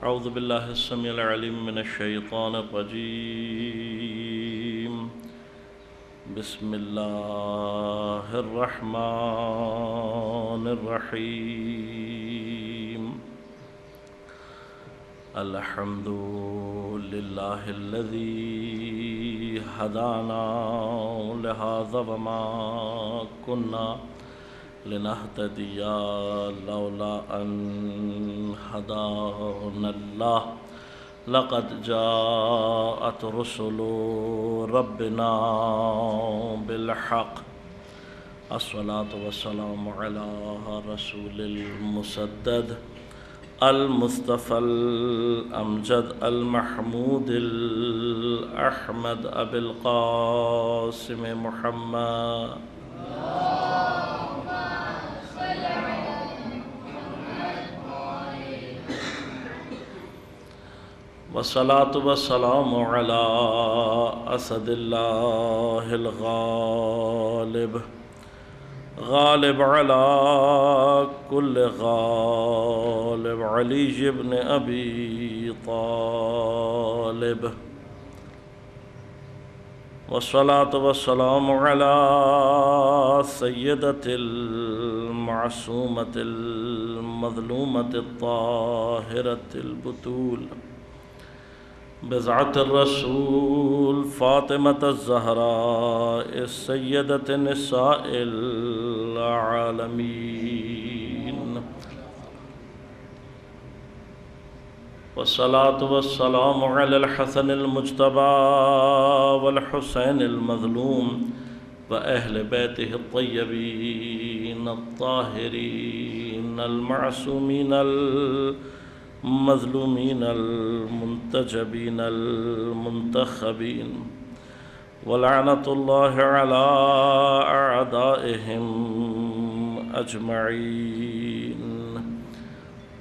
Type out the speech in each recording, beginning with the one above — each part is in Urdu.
اعوذ باللہ السمیع العلیم من الشیطان الرجیم بسم اللہ الرحمن الرحیم الحمد للہ الذی ہدانا لہذا وما كنا لنهتدي لولا أن هدانا الله لقد جاءت رسل ربنا بالحق الصلاة والسلام على رسول المسدد المصطفى الأمجد المحمود الأحمد أبي القاسم محمد والصلاة والسلام على أسد الله الغالب غالب على كل غالب علي بن أبي طالب والصلاة والسلام على سيدة المعصومة المظلومة الطاهرة البتول بضعة الرسول فاطمة الزهراء السيدة نساء العالمين والصلاة والسلام على الحسن المجتبى والحسين المظلوم وأهل بيته الطيبين الطاهرين المعصومين المظلومين المنتجبين المنتخبين ولعنة الله على أعدائهم أجمعين.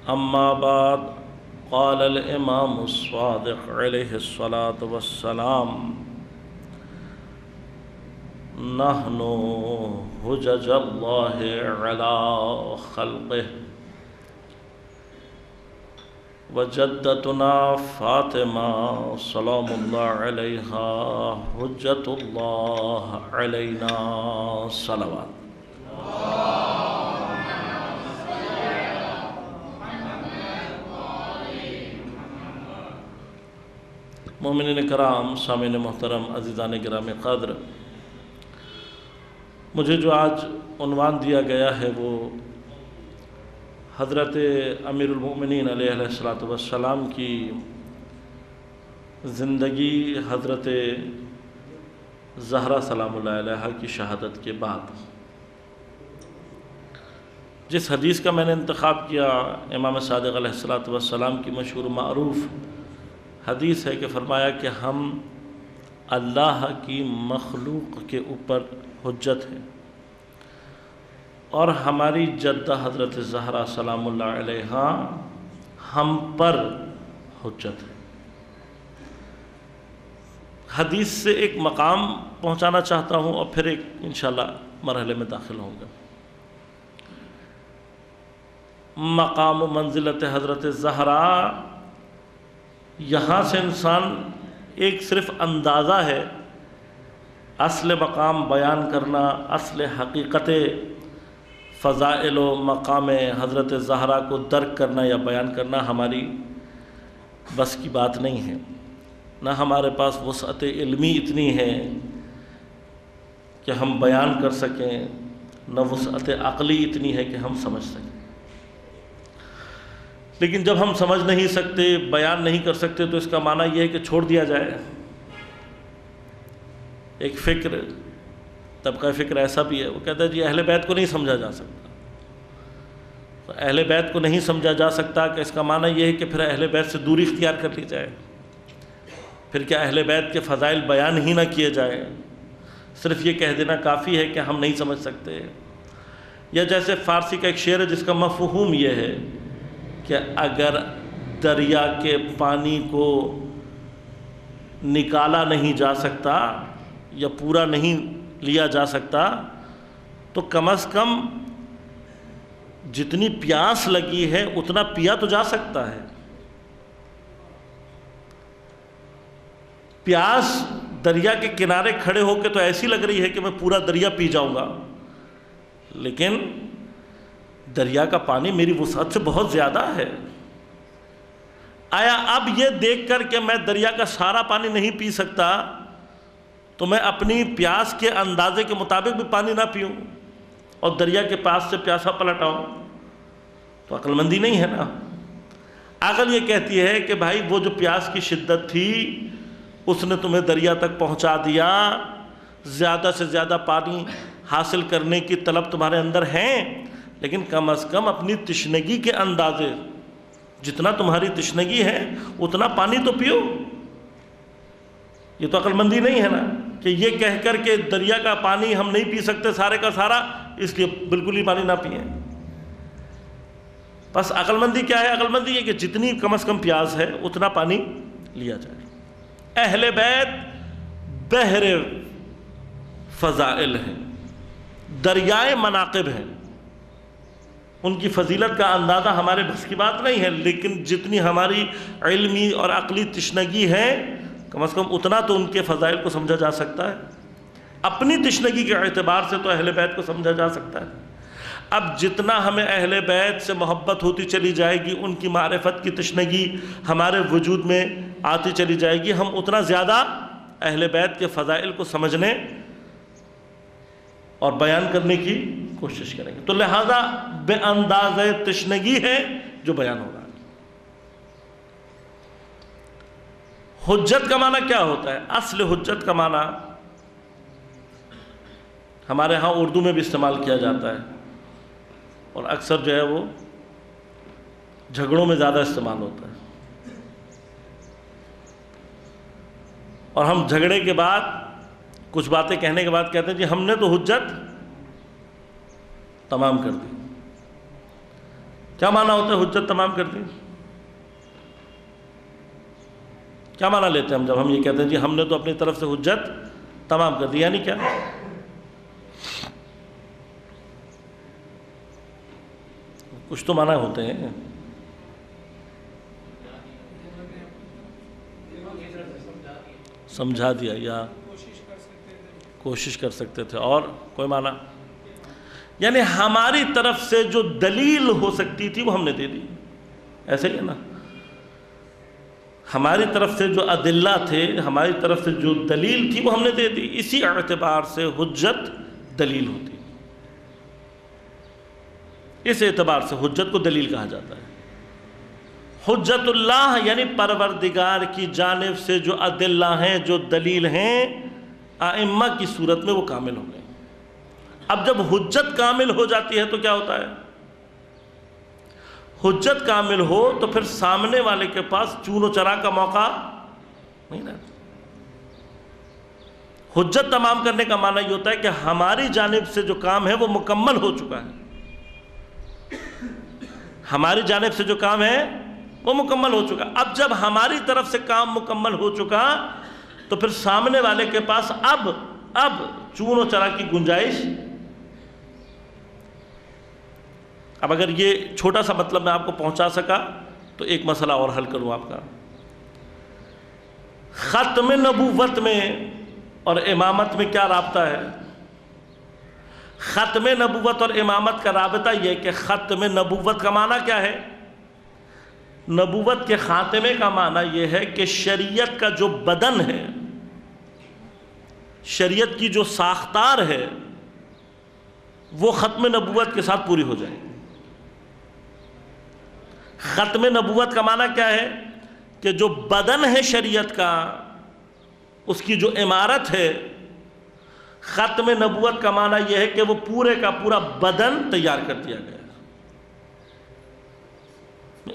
أما بعد، قال الإمام الصادق عليه الصلاة والسلام: نحن حجج الله على خلقه وجدتنا فاطمة سلام الله عليها حجة الله علينا صلوات. مومنین کرام، سامعین محترم، عزیزان گرامی قدر، مجھے جو آج عنوان دیا گیا ہے وہ حضرت امیر المؤمنین علیہ الصلوۃ والسلام کی زندگی حضرت زہرا سلام اللہ علیہا کی شہادت کے بعد. جس حدیث کا میں نے انتخاب کیا، امام صادق علیہ الصلوۃ والسلام کی مشہور معروف حدیث ہے کہ فرمایا کہ ہم اللہ کی مخلوق کے اوپر حجت ہیں اور ہماری جدہ حضرت زہرا سلام اللہ علیہا ہم پر حجت ہے. حدیث سے ایک مقام پہنچانا چاہتا ہوں اور پھر ایک انشاءاللہ مرحلے میں داخل ہوں گا. مقام و منزلت حضرت زہرا، یہاں سے انسان ایک صرف اندازہ ہے، اصل مقام بیان کرنا، اصل حقیقت فضائل و مقام حضرت زہرا کو درک کرنا یا بیان کرنا ہماری بس کی بات نہیں ہے. نہ ہمارے پاس وسعت علمی اتنی ہے کہ ہم بیان کر سکیں، نہ وسعت عقلی اتنی ہے کہ ہم سمجھ سکیں. لیکن جب ہم سمجھ نہیں سکتے، بیان نہیں کر سکتے، تو اس کا معنی یہ ہے کہ چھوڑ دیا جائے. ایک فکر، طبقہ فکر ایسا بھی ہے، وہ کہتا ہے جی اہل بیت کو نہیں سمجھا جا سکتا. تو اہل بیت کو نہیں سمجھا جا سکتا کہ اس کا معنی یہ ہے کہ پھر اہل بیت سے دوری اختیار کر لی جائے. پھر کیا اہل بیت کے فضائل بیان ہی نہ کیے جائیں؟ صرف یہ کہہ دینا کافی ہے کہ ہم نہیں سمجھ سکتے. یا جیسے فارسی کا ایک شعر ہے جس کا مفہوم یہ ہے کہ اگر دریا کے پانی کو نکالا نہیں جا سکتا یا پورا نہیں لیا جا سکتا تو کم از کم جتنی پیاس لگی ہے اتنا پیا تو جا سکتا ہے. پیاس دریا کے کنارے کھڑے ہو کے تو ایسی لگ رہی ہے کہ میں پورا دریا پی جاؤں گا، لیکن دریا کا پانی میری وسعت سے بہت زیادہ ہے۔ آیا اب یہ دیکھ کر کہ میں دریا کا سارا پانی نہیں پی سکتا تو میں اپنی پیاس کے اندازے کے مطابق بھی پانی نہ پیوں اور دریا کے پاس سے پیاسا پلٹ آؤں؟ تو عقل مندی نہیں ہے نا۔ عقل یہ کہتی ہے کہ بھائی وہ جو پیاس کی شدت تھی اس نے تمہیں دریا تک پہنچا دیا، زیادہ سے زیادہ پانی حاصل کرنے کی طلب تمہارے اندر ہیں، لیکن کم از کم اپنی تشنگی کے اندازے، جتنا تمہاری تشنگی ہے اتنا پانی تو پیو۔ یہ تو عقل مندی نہیں ہے نا کہ یہ کہہ کر کہ دریا کا پانی ہم نہیں پی سکتے سارے کا سارا، اس لیے بالکل ہی پانی نہ پئیں۔ بس عقل مندی کیا ہے؟ عقل مندی یہ کہ جتنی کم از کم پیاس ہے اتنا پانی لیا جائے۔ اہل بیت بحر فضائل ہیں، دریائے مناقب ہیں، ان کی فضیلت کا اندازہ ہمارے بس کی بات نہیں ہے، لیکن جتنی ہماری علمی اور عقلی تشنگی ہے کم از کم اتنا تو ان کے فضائل کو سمجھا جا سکتا ہے۔ اپنی تشنگی کے اعتبار سے تو اہل بیت کو سمجھا جا سکتا ہے۔ اب جتنا ہمیں اہل بیت سے محبت ہوتی چلی جائے گی، ان کی معرفت کی تشنگی ہمارے وجود میں آتی چلی جائے گی، ہم اتنا زیادہ اہل بیت کے فضائل کو سمجھنے اور بیان کرنے کی کوشش کریں گے۔ تو لہذا بے انداز تشنگی ہے جو بیان ہو رہا ہے۔ حجت کا معنی کیا ہوتا ہے؟ اصل حجت کا معنی ہمارے ہاں اردو میں بھی استعمال کیا جاتا ہے اور اکثر جو ہے وہ جھگڑوں میں زیادہ استعمال ہوتا ہے، اور ہم جھگڑے کے بعد کچھ باتیں کہنے کے بعد کہتے ہیں جی ہم نے تو حجت تمام کر دی۔ کیا معنی ہوتا ہے حجت تمام کر دی؟ کیا معنی لیتے ہیں ہم جب ہم یہ کہتے ہیں جی ہم نے تو اپنی طرف سے حجت تمام کر دی؟ یعنی کیا؟ کچھ تو معنی ہوتے ہیں۔ سمجھا دیا یا کوشش کر سکتے تھے، اور کوئی معنی؟ یعنی ہماری طرف سے جو دلیل ہو سکتی تھی وہ ہم نے دے دی، ایسے ہی ہے نا؟ ہماری طرف سے جو ادلہ تھے، ہماری طرف سے جو دلیل تھی وہ ہم نے دے دی۔ اسی اعتبار سے حجت دلیل ہوتی، اس اعتبار سے حجت کو دلیل کہا جاتا ہے۔ حجت اللہ یعنی پروردگار کی جانب سے جو ادلہ ہیں، جو دلیل ہیں، ائمہ کی صورت میں وہ کامل ہو گئے۔ اب جب حجت کامل ہو جاتی ہے تو کیا ہوتا ہے؟ حجت کامل ہو تو پھر سامنے والے کے پاس چون و چرا کا موقع نہیں رہتا۔ حجت تمام کرنے کا معنی یہ ہوتا ہے کہ ہماری جانب سے جو کام ہے وہ مکمل ہو چکا ہے، ہماری جانب سے جو کام ہے وہ مکمل ہو چکا۔ اب جب ہماری طرف سے کام مکمل ہو چکا تو پھر سامنے والے کے پاس اب چون و چرا کی گنجائش۔ اب اگر یہ چھوٹا سا مطلب میں آپ کو پہنچا سکا تو ایک مسئلہ اور حل کروں آپ کا۔ ختم نبوت میں اور امامت میں کیا رابطہ ہے؟ ختم نبوت اور امامت کا رابطہ یہ کہ ختم نبوت کا معنی کیا ہے؟ نبوت کے خاتمے کا معنی یہ ہے کہ شریعت کا جو بدن ہے، شریعت کی جو ساختار ہے، وہ ختم نبوت کے ساتھ پوری ہو جائے۔ ختم نبوت کا معنی کیا ہے؟ کہ جو بدن ہے شریعت کا، اس کی جو عمارت ہے، ختم نبوت کا معنی یہ ہے کہ وہ پورے کا پورا بدن تیار کر دیا گیا۔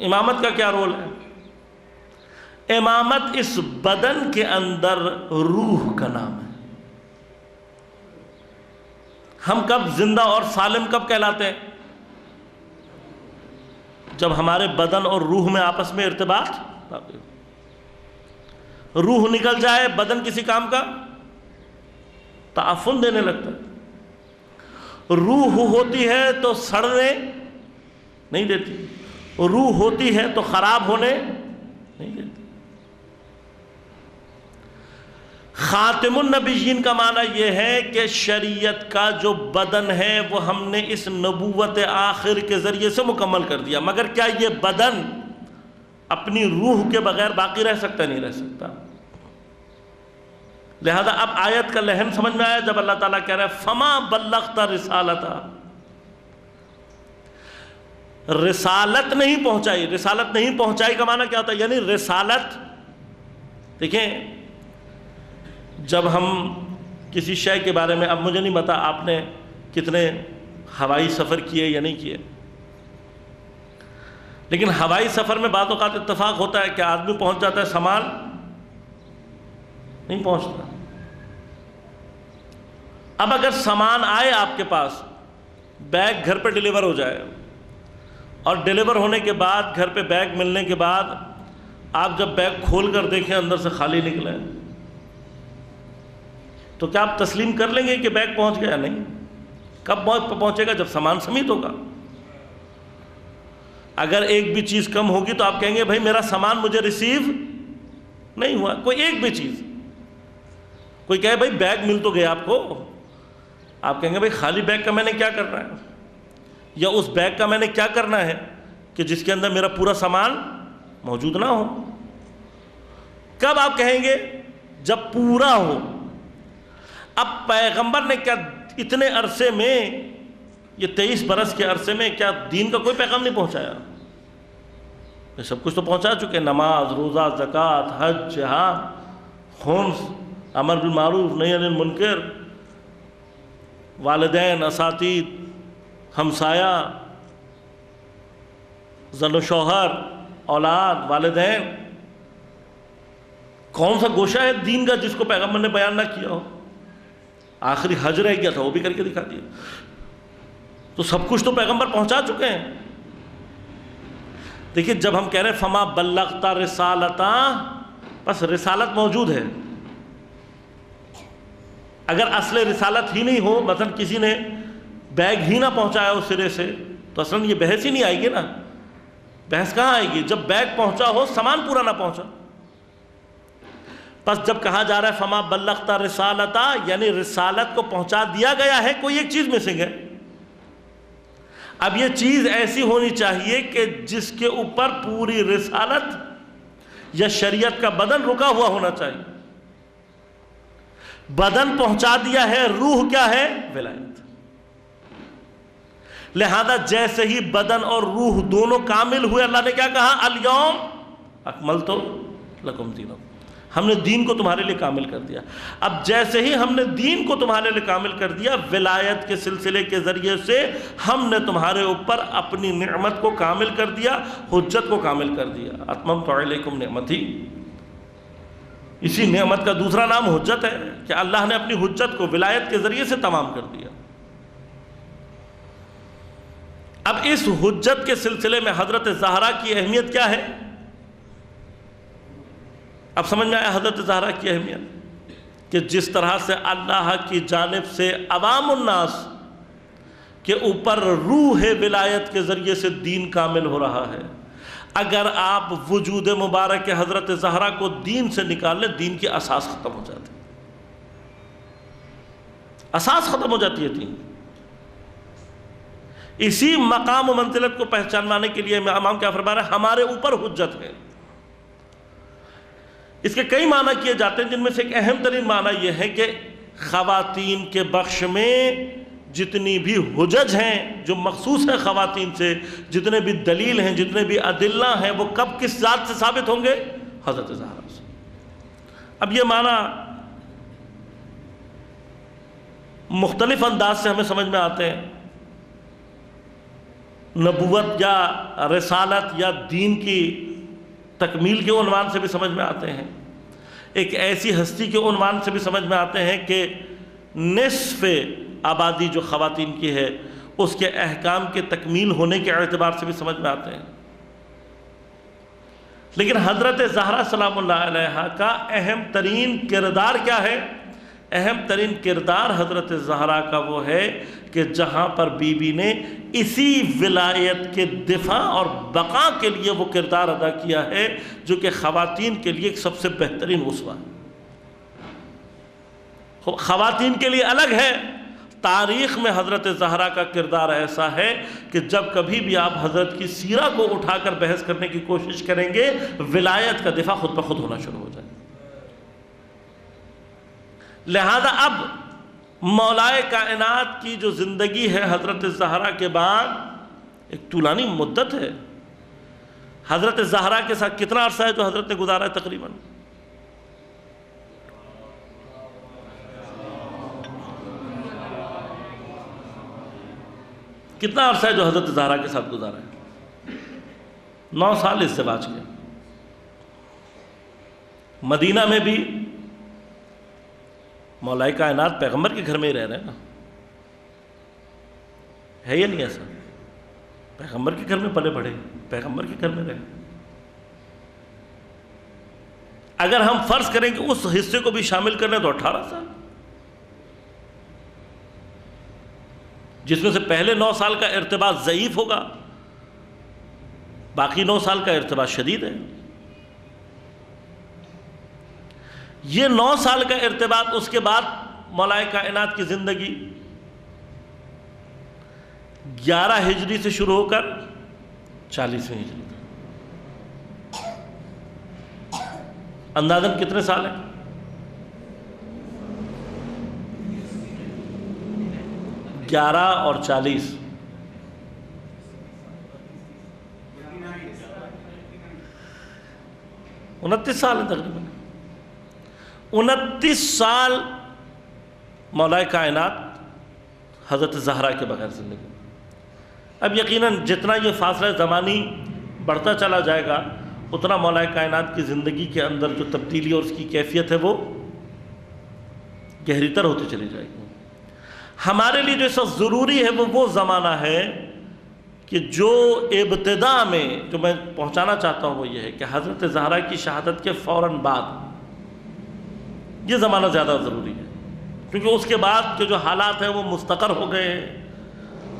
امامت کا کیا رول ہے؟ امامت اس بدن کے اندر روح کا نام ہے۔ ہم کب زندہ اور سالم کب کہلاتے ہیں؟ جب ہمارے بدن اور روح میں آپس میں ارتباط، روح نکل جائے بدن کسی کام کا تعفن دینے لگتا ہے۔ روح ہوتی ہے تو سڑنے نہیں دیتی، روح ہوتی ہے تو خراب ہونے نہیں دیتی۔ خاتم النبیین کا معنی یہ ہے کہ شریعت کا جو بدن ہے وہ ہم نے اس نبوت آخر کے ذریعے سے مکمل کر دیا، مگر کیا یہ بدن اپنی روح کے بغیر باقی رہ سکتا؟ نہیں رہ سکتا۔ لہذا اب آیت کا لحن سمجھ میں آیا جب اللہ تعالیٰ کہہ رہا ہے فما بلغت رسالتا، رسالت نہیں پہنچائی۔ رسالت نہیں پہنچائی کا معنی کیا ہوتا ہے؟ یعنی رسالت، دیکھیں جب ہم کسی شے کے بارے میں، اب مجھے نہیں پتا آپ نے کتنے ہوائی سفر کیے یا نہیں کیے، لیکن ہوائی سفر میں بعض اوقات اتفاق ہوتا ہے کہ آدمی پہنچ جاتا ہے، سامان نہیں پہنچتا۔ اب اگر سامان آئے آپ کے پاس، بیگ گھر پہ ڈیلیور ہو جائے، اور ڈیلیور ہونے کے بعد گھر پہ بیگ ملنے کے بعد آپ جب بیگ کھول کر دیکھیں اندر سے خالی نکلے، تو کیا آپ تسلیم کر لیں گے کہ بیگ پہنچ گیا؟ نہیں۔ کب پہنچے گا؟ جب سامان سمیت ہوگا۔ اگر ایک بھی چیز کم ہوگی تو آپ کہیں گے بھائی میرا سامان مجھے ریسیو نہیں ہوا، کوئی ایک بھی چیز۔ کوئی کہے بھائی بیگ مل تو گیا آپ کو، آپ کہیں گے بھائی خالی بیگ کا میں نے کیا کرنا ہے، یا اس بیگ کا میں نے کیا کرنا ہے کہ جس کے اندر میرا پورا سامان موجود نہ ہو۔ کب آپ کہیں گے؟ جب پورا ہو۔ اب پیغمبر نے کیا اتنے عرصے میں، یہ 23 برس کے عرصے میں کیا دین کا کوئی پیغام نہیں پہنچایا؟ یہ سب کچھ تو پہنچا چکے، نماز، روزہ، زکوٰۃ، حج، جہاد، خمس، امر بالمعروف نہی عن المنکر، والدین، اساتید، ہمسایہ، زن و شوہر، اولاد، والدین۔ کون سا گوشہ ہے دین کا جس کو پیغمبر نے بیان نہ کیا ہو؟ آخری حج رہ گیا تھا، وہ بھی کر کے دکھا دیا۔ تو سب کچھ تو پیغمبر پہنچا چکے ہیں۔ دیکھیے جب ہم کہہ رہے ہیں فما بلغت رسالتا، بس رسالت موجود ہے۔ اگر اصل رسالت ہی نہیں ہو، مثلا کسی نے بیگ ہی نہ پہنچایا اس سرے سے، تو اصلا یہ بحث ہی نہیں آئے گی نا۔ بحث کہاں آئے گی؟ جب بیگ پہنچا ہو، سامان پورا نہ پہنچا۔ پس جب کہا جا رہا ہے فما بلغت رسالتا، یعنی رسالت کو پہنچا دیا گیا ہے، کوئی ایک چیز مسنگ ہے۔ اب یہ چیز ایسی ہونی چاہیے کہ جس کے اوپر پوری رسالت یا شریعت کا بدن رکا ہوا ہونا چاہیے۔ بدن پہنچا دیا ہے، روح کیا ہے؟ ولایت۔ لہذا جیسے ہی بدن اور روح دونوں کامل ہوئے، اللہ نے کیا کہا؟ الیوم اکملت لکم دینکم، ہم نے دین کو تمہارے لیے کامل کر دیا۔ اب جیسے ہی ہم نے دین کو تمہارے لیے کامل کر دیا، ولایت کے سلسلے کے ذریعے سے ہم نے تمہارے اوپر اپنی نعمت کو کامل کر دیا، حجت کو کامل کر دیا۔ اتممت علیکم نعمتی، اسی نعمت کا دوسرا نام حجت ہے کہ اللہ نے اپنی حجت کو ولایت کے ذریعے سے تمام کر دیا۔ اب اس حجت کے سلسلے میں حضرت زہرا کی اہمیت کیا ہے؟ اب سمجھ میں آیا حضرت زہرا کی اہمیت، کہ جس طرح سے اللہ کی جانب سے عوام الناس کے اوپر روح ولایت کے ذریعے سے دین کامل ہو رہا ہے۔ اگر آپ وجود مبارک حضرت زہرا کو دین سے نکال لیں، دین کی اساس ختم ہو جاتی ہے، اساس ختم ہو جاتی ہے دین۔ اسی مقام و منزلت کو پہچانوانے کے لیے امام کیا فرما رہے ہیں؟ ہمارے اوپر حجت ہے۔ اس کے کئی معنی کیے جاتے ہیں، جن میں سے ایک اہم ترین معنی یہ ہے کہ خواتین کے بخش میں جتنی بھی حجج ہیں جو مخصوص ہے خواتین سے، جتنے بھی دلیل ہیں، جتنے بھی ادلہ ہیں، وہ کب کس ذات سے ثابت ہوں گے؟ حضرت زہرا سے۔ اب یہ معنی مختلف انداز سے ہمیں سمجھ میں آتے ہیں، نبوت یا رسالت یا دین کی تکمیل کے عنوان سے بھی سمجھ میں آتے ہیں، ایک ایسی ہستی کے عنوان سے بھی سمجھ میں آتے ہیں کہ نصف آبادی جو خواتین کی ہے اس کے احکام کے تکمیل ہونے کے اعتبار سے بھی سمجھ میں آتے ہیں۔ لیکن حضرت زہرا سلام اللہ علیہا کا اہم ترین کردار کیا ہے؟ اہم ترین کردار حضرت زہرا کا وہ ہے کہ جہاں پر بی بی نے اسی ولایت کے دفاع اور بقا کے لیے وہ کردار ادا کیا ہے جو کہ خواتین کے لیے ایک سب سے بہترین اسوہ ہے۔ خواتین کے لیے الگ ہے۔ تاریخ میں حضرت زہرا کا کردار ایسا ہے کہ جب کبھی بھی آپ حضرت کی سیرہ کو اٹھا کر بحث کرنے کی کوشش کریں گے، ولایت کا دفاع خود بخود ہونا شروع ہو جائے۔ لہذا اب مولائے کائنات کی جو زندگی ہے حضرت زہرا کے بعد ایک طولانی مدت ہے۔ حضرت زہرا کے ساتھ کتنا عرصہ ہے جو حضرت نے گزارا ہے؟ تقریباً کتنا عرصہ ہے جو حضرت زہرا کے ساتھ گزارا ہے؟ 9 سال ازدواج کے۔ مدینہ میں بھی مولائے کائنات پیغمبر کے گھر میں ہی رہ رہے ہیں نا، ہے یا نہیں ایسا؟ پیغمبر کے گھر میں پلے بڑھے، پیغمبر کے گھر میں رہے۔ اگر ہم فرض کریں کہ اس حصے کو بھی شامل کریں تو 18 سال، جس میں سے پہلے 9 سال کا ارتباط ضعیف ہوگا، باقی 9 سال کا ارتباط شدید ہے۔ یہ 9 سال کا ارتباط، اس کے بعد مولائے کائنات کی زندگی 11 ہجری سے شروع ہو کر 40ویں ہجری تک، اندازاً کتنے سال ہیں؟ 11 اور 40، 29 سال ہیں تقریباً۔ 29 سال مولائے کائنات حضرت زہرا کے بغیر زندگی۔ اب یقیناً جتنا یہ فاصلہ زمانی بڑھتا چلا جائے گا، اتنا مولائے کائنات کی زندگی کے اندر جو تبدیلی اور اس کی کیفیت ہے وہ گہری تر ہوتی چلی جائے گی۔ ہمارے لیے جو سب ضروری ہے وہ زمانہ ہے کہ جو ابتدا میں جو میں پہنچانا چاہتا ہوں وہ یہ ہے کہ حضرت زہرا کی شہادت کے فوراً بعد یہ زمانہ زیادہ ضروری ہے، کیونکہ اس کے بعد کے جو حالات ہیں وہ مستقر ہو گئے ہیں،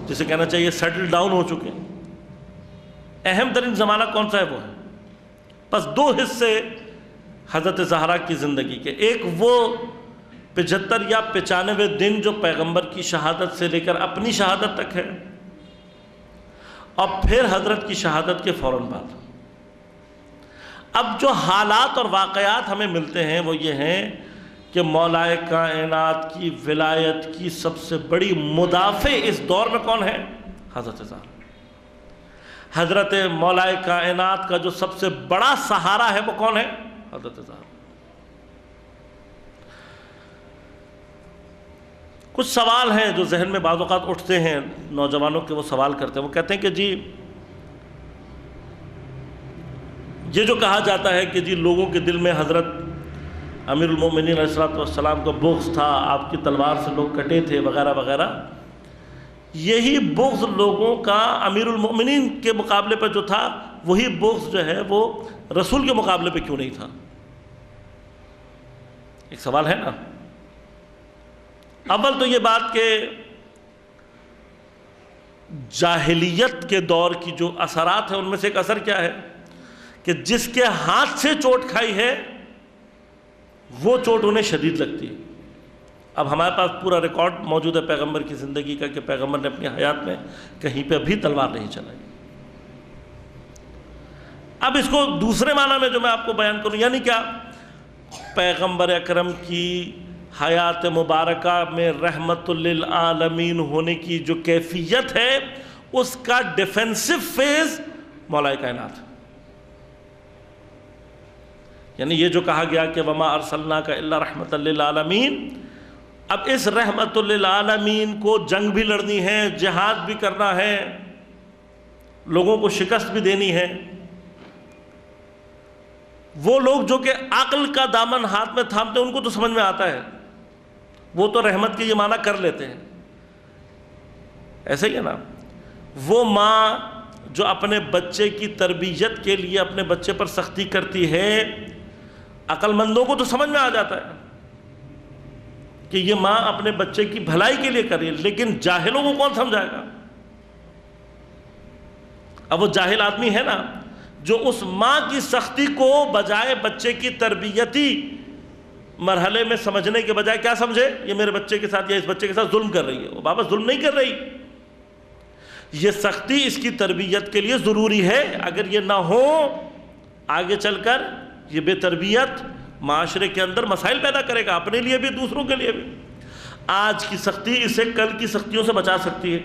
جسے کہنا چاہیے سیٹل ڈاؤن ہو چکے ہیں۔ اہم ترین زمانہ کون سا ہے؟ وہ ہے۔ بس 2 حصے حضرت زہرا کی زندگی کے، ایک وہ 75 یا 95 دن جو پیغمبر کی شہادت سے لے کر اپنی شہادت تک ہے، اور پھر حضرت کی شہادت کے فوراً بعد۔ اب جو حالات اور واقعات ہمیں ملتے ہیں وہ یہ ہیں کہ مولائے کائنات کی ولایت کی سب سے بڑی مدافع اس دور میں کون ہے؟ حضرت زہرا۔ حضرت مولائے کائنات کا جو سب سے بڑا سہارا ہے وہ کون ہے؟ حضرت زہرا۔ کچھ سوال ہیں جو ذہن میں بعض اوقات اٹھتے ہیں نوجوانوں کے، وہ سوال کرتے ہیں، وہ کہتے ہیں کہ جی یہ جو کہا جاتا ہے کہ جی لوگوں کے دل میں حضرت امیر المومنین علیہ السلام کا بغض تھا، آپ کی تلوار سے لوگ کٹے تھے وغیرہ وغیرہ، یہی بغض لوگوں کا امیر المومنین کے مقابلے پر جو تھا وہی بغض جو ہے وہ رسول کے مقابلے پہ کیوں نہیں تھا؟ ایک سوال ہے نا۔ اول تو یہ بات کہ جاہلیت کے دور کی جو اثرات ہیں ان میں سے ایک اثر کیا ہے کہ جس کے ہاتھ سے چوٹ کھائی ہے وہ چوٹ انہیں شدید لگتی ہے۔ اب ہمارے پاس پورا ریکارڈ موجود ہے پیغمبر کی زندگی کا کہ پیغمبر نے اپنی حیات میں کہیں پہ بھی تلوار نہیں چلائی۔ اب اس کو دوسرے معنی میں جو میں آپ کو بیان کروں، یعنی کیا؟ پیغمبر اکرم کی حیات مبارکہ میں رحمت للعالمین ہونے کی جو کیفیت ہے اس کا ڈیفینسو فیز مولائے کائنات، یعنی یہ جو کہا گیا کہ وما ارسلناک الا رحمت للعالمین، اب اس رحمت للعالمین کو جنگ بھی لڑنی ہے، جہاد بھی کرنا ہے، لوگوں کو شکست بھی دینی ہے۔ وہ لوگ جو کہ عقل کا دامن ہاتھ میں تھامتے ہیں ان کو تو سمجھ میں آتا ہے، وہ تو رحمت کے یہ معنی کر لیتے ہیں، ایسے ہی ہے نا۔ وہ ماں جو اپنے بچے کی تربیت کے لیے اپنے بچے پر سختی کرتی ہے، عقل مندوں کو تو سمجھ میں آ جاتا ہے کہ یہ ماں اپنے بچے کی بھلائی کے لیے کر رہی ہے، لیکن جاہلوں کو کون سمجھائے گا؟ اب وہ جاہل آدمی ہے نا جو اس ماں کی سختی کو بجائے بچے کی تربیتی مرحلے میں سمجھنے کے بجائے کیا سمجھے؟ یہ میرے بچے کے ساتھ یا اس بچے کے ساتھ ظلم کر رہی ہے. وہ بابا ظلم نہیں کر رہی. یہ سختی اس کی تربیت کے لیے ضروری ہے. اگر یہ نہ ہو آگے چل کر یہ بے تربیت معاشرے کے اندر مسائل پیدا کرے گا، اپنے لیے بھی دوسروں کے لیے بھی. آج کی سختی اسے کل کی سختیوں سے بچا سکتی ہے.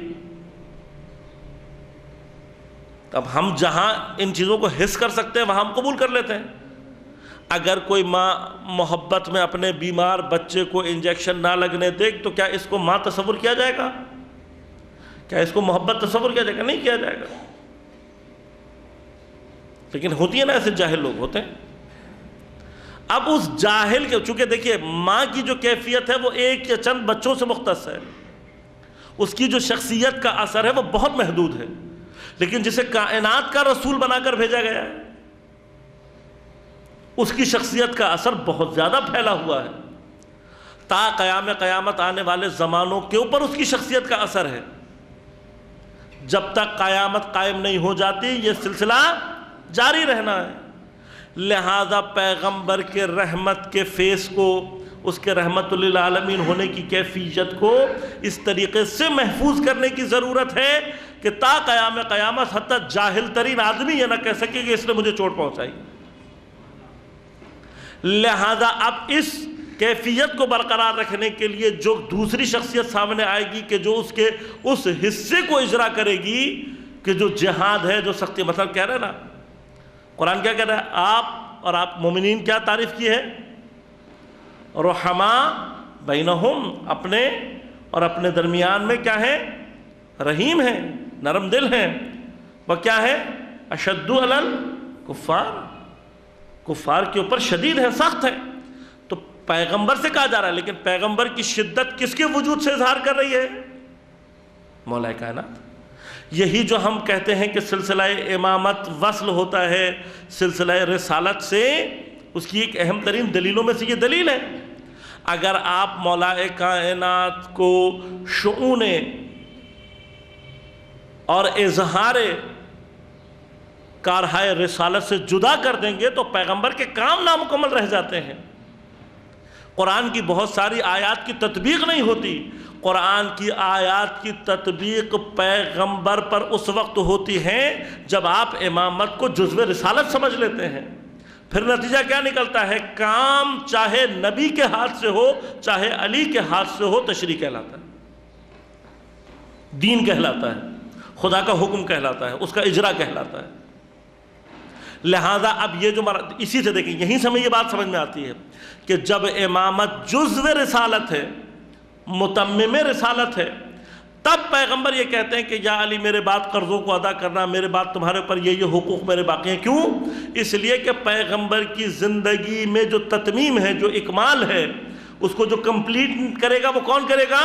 اب ہم جہاں ان چیزوں کو حس کر سکتے ہیں وہاں ہم قبول کر لیتے ہیں. اگر کوئی ماں محبت میں اپنے بیمار بچے کو انجیکشن نہ لگنے دے تو کیا اس کو ماں تصور کیا جائے گا؟ کیا اس کو محبت تصور کیا جائے گا؟ نہیں کیا جائے گا. لیکن ہوتی ہے نا ایسے جاہل لوگ ہوتے ہیں. اب اس جاہل کے چونکہ دیکھیے ماں کی جو کیفیت ہے وہ ایک یا چند بچوں سے مختص ہے، اس کی جو شخصیت کا اثر ہے وہ بہت محدود ہے. لیکن جسے کائنات کا رسول بنا کر بھیجا گیا ہے اس کی شخصیت کا اثر بہت زیادہ پھیلا ہوا ہے. تا قیامت آنے والے زمانوں کے اوپر اس کی شخصیت کا اثر ہے. جب تک قیامت قائم نہیں ہو جاتی یہ سلسلہ جاری رہنا ہے. لہذا پیغمبر کے رحمت کے فیس کو، اس کے رحمت للعالمین ہونے کی کیفیت کو اس طریقے سے محفوظ کرنے کی ضرورت ہے کہ تا قیامت حتیٰ جاہل ترین آدمی یہ نہ کہہ سکے کہ اس نے مجھے چوٹ پہنچائی. لہذا اب اس کیفیت کو برقرار رکھنے کے لیے جو دوسری شخصیت سامنے آئے گی کہ جو اس کے اس حصے کو اجرا کرے گی کہ جو جہاد ہے، جو سختی، مثلا کہہ رہے ہیں نا قرآن کیا کہہ رہا ہے؟ آپ اور آپ مومنین کیا تعریف کی ہے؟ رحما بینہم، اپنے اور اپنے درمیان میں کیا ہے؟ رحیم ہیں، نرم دل ہیں. وہ کیا ہے؟ اشد علی الکفار، کفار کے اوپر شدید ہے، سخت ہے. تو پیغمبر سے کہا جا رہا ہے، لیکن پیغمبر کی شدت کس کے وجود سے اظہار کر رہی ہے؟ مولا کائنات. یہی جو ہم کہتے ہیں کہ سلسلہ امامت وصل ہوتا ہے سلسلہ رسالت سے، اس کی ایک اہم ترین دلیلوں میں سے یہ دلیل ہے. اگر آپ مولا کائنات کو شؤون اور اظہار کارہائے رسالت سے جدا کر دیں گے تو پیغمبر کے کام نامکمل رہ جاتے ہیں. قرآن کی بہت ساری آیات کی تطبیق نہیں ہوتی. قرآن کی آیات کی تطبیق پیغمبر پر اس وقت ہوتی ہے جب آپ امامت کو جزو رسالت سمجھ لیتے ہیں. پھر نتیجہ کیا نکلتا ہے؟ کام چاہے نبی کے ہاتھ سے ہو چاہے علی کے ہاتھ سے ہو تشریع کہلاتا ہے، دین کہلاتا ہے، خدا کا حکم کہلاتا ہے، اس کا اجرا کہلاتا ہے. لہذا اب یہ جو اسی سے دیکھیں، یہیں سے ہمیں یہ بات سمجھ میں آتی ہے کہ جب امامت جزو رسالت ہے، متمم رسالت ہے، تب پیغمبر یہ کہتے ہیں کہ یا علی میرے بعد قرضوں کو ادا کرنا، میرے بعد تمہارے اوپر یہ حقوق میرے باقی ہیں. کیوں؟ اس لیے کہ پیغمبر کی زندگی میں جو تتمیم ہے، جو اکمال ہے، اس کو جو کمپلیٹ کرے گا وہ کون کرے گا؟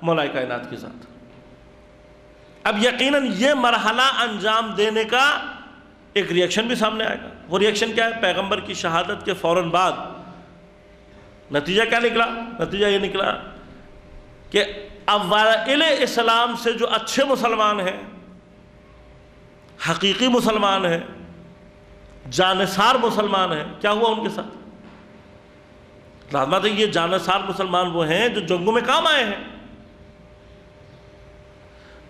مولا کائنات کے ساتھ. اب یقیناً یہ مرحلہ انجام دینے کا ایک ریئیکشن بھی سامنے آئے گا. وہ ریئیکشن کیا ہے؟ پیغمبر کی شہادت کے فوراً بعد نتیجہ کیا نکلا؟ نتیجہ یہ نکلا کہ اوائل اسلام سے جو اچھے مسلمان ہیں، حقیقی مسلمان ہیں، جانثار مسلمان ہیں، کیا ہوا ان کے ساتھ؟ لازمات ہے یہ جانثار مسلمان وہ ہیں جو جنگوں میں کام آئے ہیں.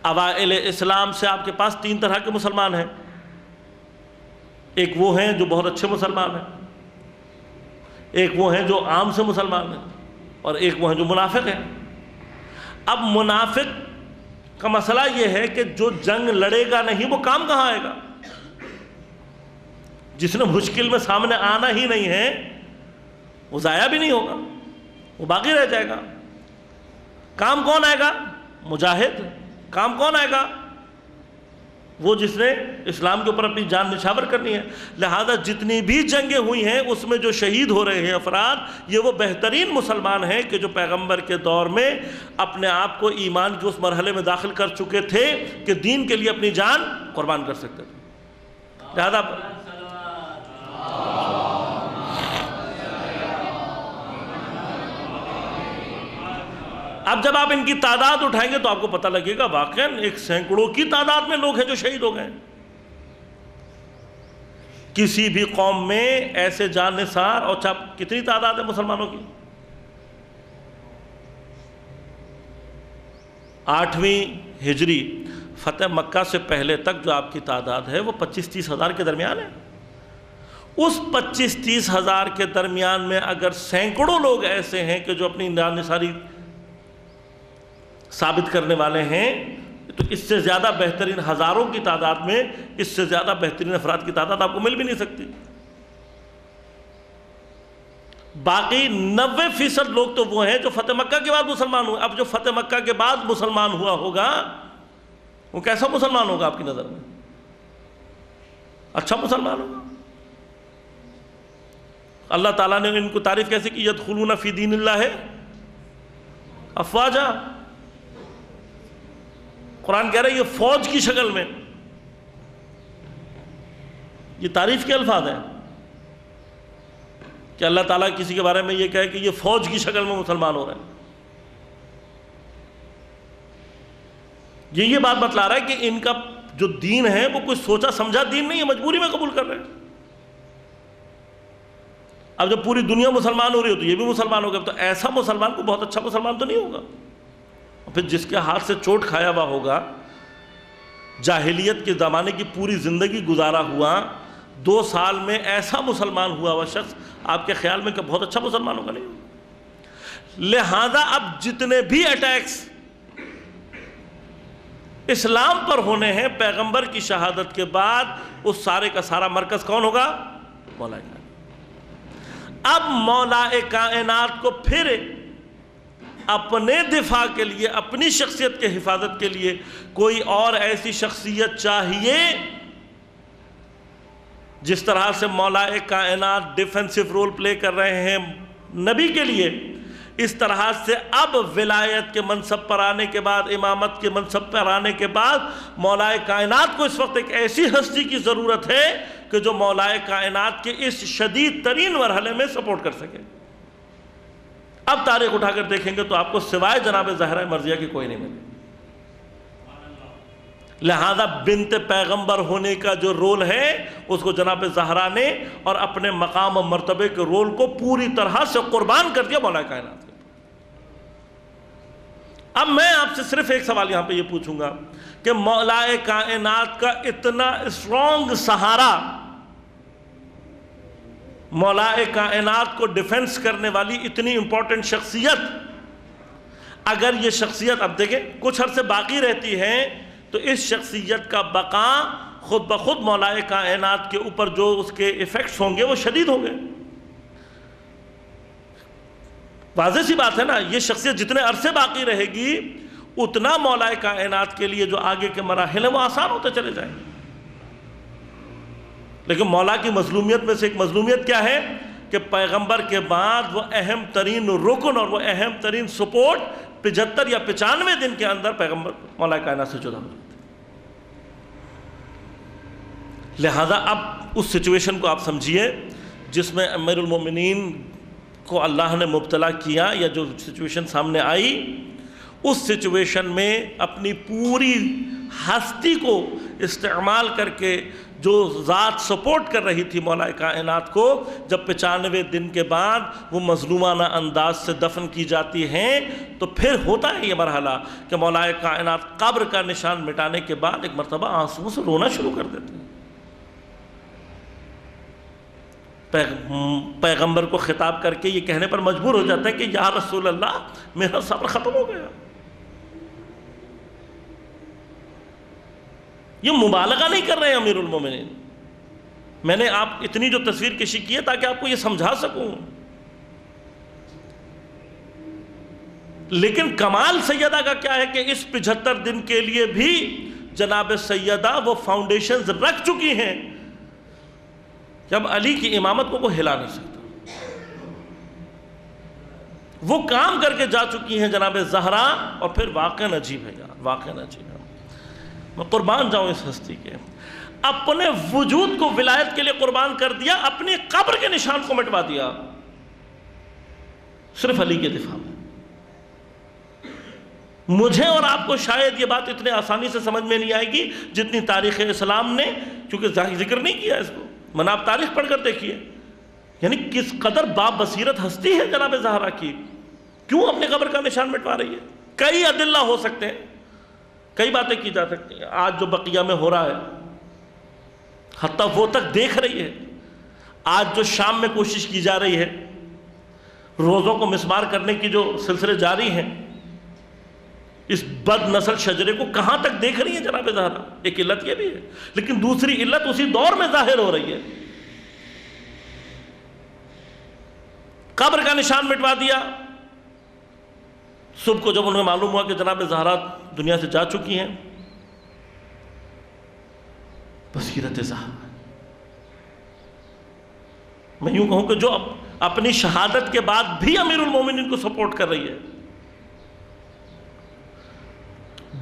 اوائل اسلام سے آپ کے پاس تین طرح کے مسلمان ہیں. ایک وہ ہیں جو بہت اچھے مسلمان ہیں، ایک وہ ہیں جو عام سے مسلمان ہیں، اور ایک وہ ہیں جو منافق ہیں. اب منافق کا مسئلہ یہ ہے کہ جو جنگ لڑے گا نہیں وہ کام کہاں آئے گا؟ جس نے مشکل میں سامنے آنا ہی نہیں ہے وہ ضائع بھی نہیں ہوگا، وہ باقی رہ جائے گا. کام کون آئے گا؟ مجاہد. کام کون آئے گا؟ وہ جس نے اسلام کے اوپر اپنی جان نچھاور کرنی ہے. لہذا جتنی بھی جنگیں ہوئی ہیں اس میں جو شہید ہو رہے ہیں افراد، یہ وہ بہترین مسلمان ہیں کہ جو پیغمبر کے دور میں اپنے آپ کو ایمان کے اس مرحلے میں داخل کر چکے تھے کہ دین کے لیے اپنی جان قربان کر سکتے تھے. لہذا اب جب آپ ان کی تعداد اٹھائیں گے تو آپ کو پتہ لگے گا واقعاً ایک سینکڑوں کی تعداد میں لوگ ہیں جو شہید ہو گئے. کسی بھی قوم میں ایسے جان نثار، اور کتنی تعداد ہے مسلمانوں کی؟ 8ویں ہجری فتح مکہ سے پہلے تک جو آپ کی تعداد ہے وہ 25-30 ہزار کے درمیان ہے۔ اس 25-30 ہزار کے درمیان میں اگر سینکڑوں لوگ ایسے ہیں کہ جو اپنی جان نثاری ثابت کرنے والے ہیں، تو اس سے زیادہ بہترین، ہزاروں کی تعداد میں اس سے زیادہ بہترین افراد کی تعداد آپ کو مل بھی نہیں سکتی۔ باقی 90% لوگ تو وہ ہیں جو فتح مکہ کے بعد مسلمان ہوئے۔ اب جو فتح مکہ کے بعد مسلمان ہوا ہوگا وہ کیسا مسلمان ہوگا آپ کی نظر میں؟ اچھا مسلمان ہوگا۔ اللہ تعالیٰ نے ان کو تعریف کیسے کی؟ یدخلون فی دین اللہ افواجا۔ قرآن کہہ رہا ہے یہ فوج کی شکل میں، یہ تعریف کے الفاظ ہیں کہ اللہ تعالیٰ کسی کے بارے میں یہ کہے کہ یہ فوج کی شکل میں مسلمان ہو رہے ہیں۔ یہ بات بتلا رہا ہے کہ ان کا جو دین ہے وہ کوئی سوچا سمجھا دین نہیں ہے، مجبوری میں قبول کر رہے ہیں۔ اب جب پوری دنیا مسلمان ہو رہی ہو تو یہ بھی مسلمان ہوگا، تو ایسا مسلمان کو بہت اچھا مسلمان تو نہیں ہوگا۔ پھر جس کے ہاتھ سے چوٹ کھایا ہوا ہوگا، جاہلیت کے زمانے کی پوری زندگی گزارا ہوا، 2 سال میں ایسا مسلمان ہوا ہوا شخص آپ کے خیال میں کہ بہت اچھا مسلمان ہوگا؟ نہیں ہوگا۔ لہذا اب جتنے بھی اٹیکس اسلام پر ہونے ہیں پیغمبر کی شہادت کے بعد، اس سارے کا سارا مرکز کون ہوگا؟ مولا کائنات۔ اب مولا کائنات کو پھر اپنے دفاع کے لیے، اپنی شخصیت کے حفاظت کے لیے کوئی اور ایسی شخصیت چاہیے جس طرح سے مولا کائنات ڈیفنسو رول پلے کر رہے ہیں نبی کے لیے، اس طرح سے اب ولایت کے منصب پر آنے کے بعد، امامت کے منصب پر آنے کے بعد، مولا کائنات کو اس وقت ایک ایسی ہستی کی ضرورت ہے کہ جو مولا کائنات کے اس شدید ترین مرحلے میں سپورٹ کر سکے۔ اب تاریخ اٹھا کر دیکھیں گے تو آپ کو سوائے جناب زہرہ مرضیہ کی کوئی نہیں ملے۔ لہذا بنت پیغمبر ہونے کا جو رول ہے اس کو جناب زہرا نے اور اپنے مقام و مرتبے کے رول کو پوری طرح سے قربان کر دیا مولا کائنات کے۔ اب میں آپ سے صرف ایک سوال یہاں پہ یہ پوچھوں گا کہ مولا کائنات کا اتنا اسٹرانگ سہارا، مولا کائنات کو ڈیفنس کرنے والی اتنی امپورٹنٹ شخصیت، اگر یہ شخصیت اب دیکھیں کچھ عرصے باقی رہتی ہے تو اس شخصیت کا بقا خود بخود مولا کائنات کے اوپر جو اس کے ایفیکٹس ہوں گے وہ شدید ہوں گے۔ واضح سی بات ہے نا، یہ شخصیت جتنے عرصے باقی رہے گی اتنا مولا کائنات کے لیے جو آگے کے مراحل ہیں وہ آسان ہوتے چلے جائیں گے۔ لیکن مولا کی مظلومیت میں سے ایک مظلومیت کیا ہے کہ پیغمبر کے بعد وہ اہم ترین رکن اور وہ اہم ترین سپورٹ 75 یا 95 دن کے اندر پیغمبر مولا کائنات سے جدا ہو جاتے۔ لہذا اب اس سچویشن کو آپ سمجھیے جس میں امیر المومنین کو اللہ نے مبتلا کیا، یا جو سچویشن سامنے آئی، اس سچویشن میں اپنی پوری ہستی کو استعمال کر کے جو ذات سپورٹ کر رہی تھی مولا کائنات کو، جب 95 دن کے بعد وہ مظلومانہ انداز سے دفن کی جاتی ہیں تو پھر ہوتا ہے یہ مرحلہ کہ مولا کائنات قبر کا نشان مٹانے کے بعد ایک مرتبہ آنسوؤں سے رونا شروع کر دیتے ہیں۔ پیغمبر کو خطاب کر کے یہ کہنے پر مجبور ہو جاتا ہے کہ یا رسول اللہ میرا صبر ختم ہو گیا۔ یہ مبالغہ نہیں کر رہے ہیں امیر المومنین، میں نے آپ اتنی جو تصویر کشی کی ہے تاکہ آپ کو یہ سمجھا سکوں۔ لیکن کمال سیدہ کا کیا ہے کہ اس 75 دن کے لیے بھی جناب سیدہ وہ فاؤنڈیشنز رکھ چکی ہیں کہ اب علی کی امامت کو کوئی ہلا نہیں سکتا۔ وہ کام کر کے جا چکی ہیں جناب زہرا، اور پھر واقعاً عجیب ہے یار، واقعاً عجیب ہے۔ میں قربان جاؤں اس ہستی کے، اپنے وجود کو ولایت کے لیے قربان کر دیا، اپنی قبر کے نشان کو مٹوا دیا صرف علی کے دفاع میں۔ مجھے اور آپ کو شاید یہ بات اتنے آسانی سے سمجھ میں نہیں آئے گی جتنی تاریخ اسلام نے، چونکہ ذکر نہیں کیا اس کو، من آپ تاریخ پڑھ کر دیکھیے، یعنی کس قدر بابصیرت ہستی ہے جناب زہرا کی، کیوں اپنے قبر کا نشان مٹوا رہی ہے؟ کئی ادلہ ہو سکتے ہیں، کئی باتیں کی جا سکتی ہیں۔ آج جو بقیہ میں ہو رہا ہے، حتیٰ وہ تک دیکھ رہی ہے۔ آج جو شام میں کوشش کی جا رہی ہے، روزوں کو مسمار کرنے کی جو سلسلے جاری ہیں، اس بد نسل شجرے کو کہاں تک دیکھ رہی ہے جناب زہرا؟ ایک علت یہ بھی ہے، لیکن دوسری علت اسی دور میں ظاہر ہو رہی ہے۔ قبر کا نشان مٹوا دیا۔ صبح کو جب انہیں معلوم ہوا کہ جناب زہرا دنیا سے جا چکی ہیں، بصیرت زہرا، میں یوں کہوں کہ جو اپنی شہادت کے بعد بھی امیر المومنین کو سپورٹ کر رہی ہے،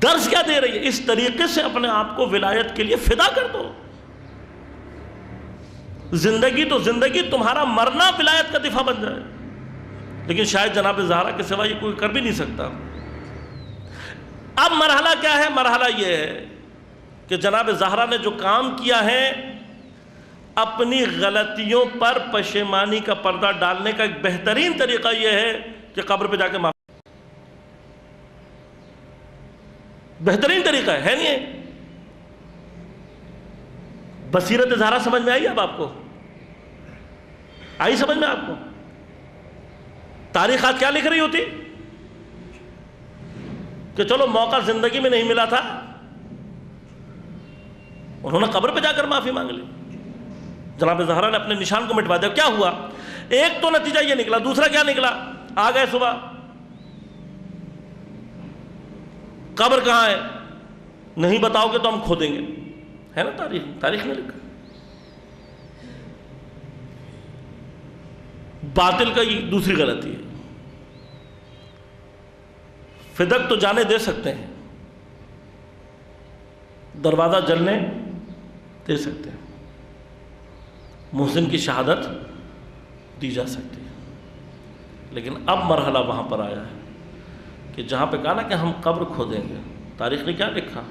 درس کیا دے رہی ہے؟ اس طریقے سے اپنے آپ کو ولایت کے لیے فدا کر دو۔ زندگی تو زندگی، تمہارا مرنا ولایت کا دفاع بن جائے، لیکن شاید جناب زہرا کے سوا یہ کوئی کر بھی نہیں سکتا۔ اب مرحلہ کیا ہے؟ مرحلہ یہ ہے کہ جناب زہرا نے جو کام کیا ہے، اپنی غلطیوں پر پشیمانی کا پردہ ڈالنے کا ایک بہترین طریقہ یہ ہے کہ قبر پہ جا کے معافی، بہترین طریقہ ہے نہیں ہے؟ بصیرت زہرا سمجھ میں آئی اب آپ کو؟ آئی سمجھ میں آپ کو؟ تاریخ آج کیا لکھ رہی ہوتی کہ چلو موقع زندگی میں نہیں ملا تھا، انہوں نے قبر پہ جا کر معافی مانگ لی، جناب زہرا نے اپنے نشان کو مٹوا دیا۔ کیا ہوا؟ ایک تو نتیجہ یہ نکلا، دوسرا کیا نکلا؟ آ گئے صبح، قبر کہاں ہے؟ نہیں بتاؤ گے تو ہم کھو دیں گے، ہے نا تاریخ میں لکھا۔ باطل کا یہ دوسری غلطی ہے۔ فدق تو جانے دے سکتے ہیں، دروازہ جلنے دے سکتے ہیں، محسن کی شہادت دی جا سکتی ہے، لیکن اب مرحلہ وہاں پر آیا ہے کہ جہاں پہ کہا نا کہ ہم قبر کھو دیں گے، تاریخ نے کیا لکھا؟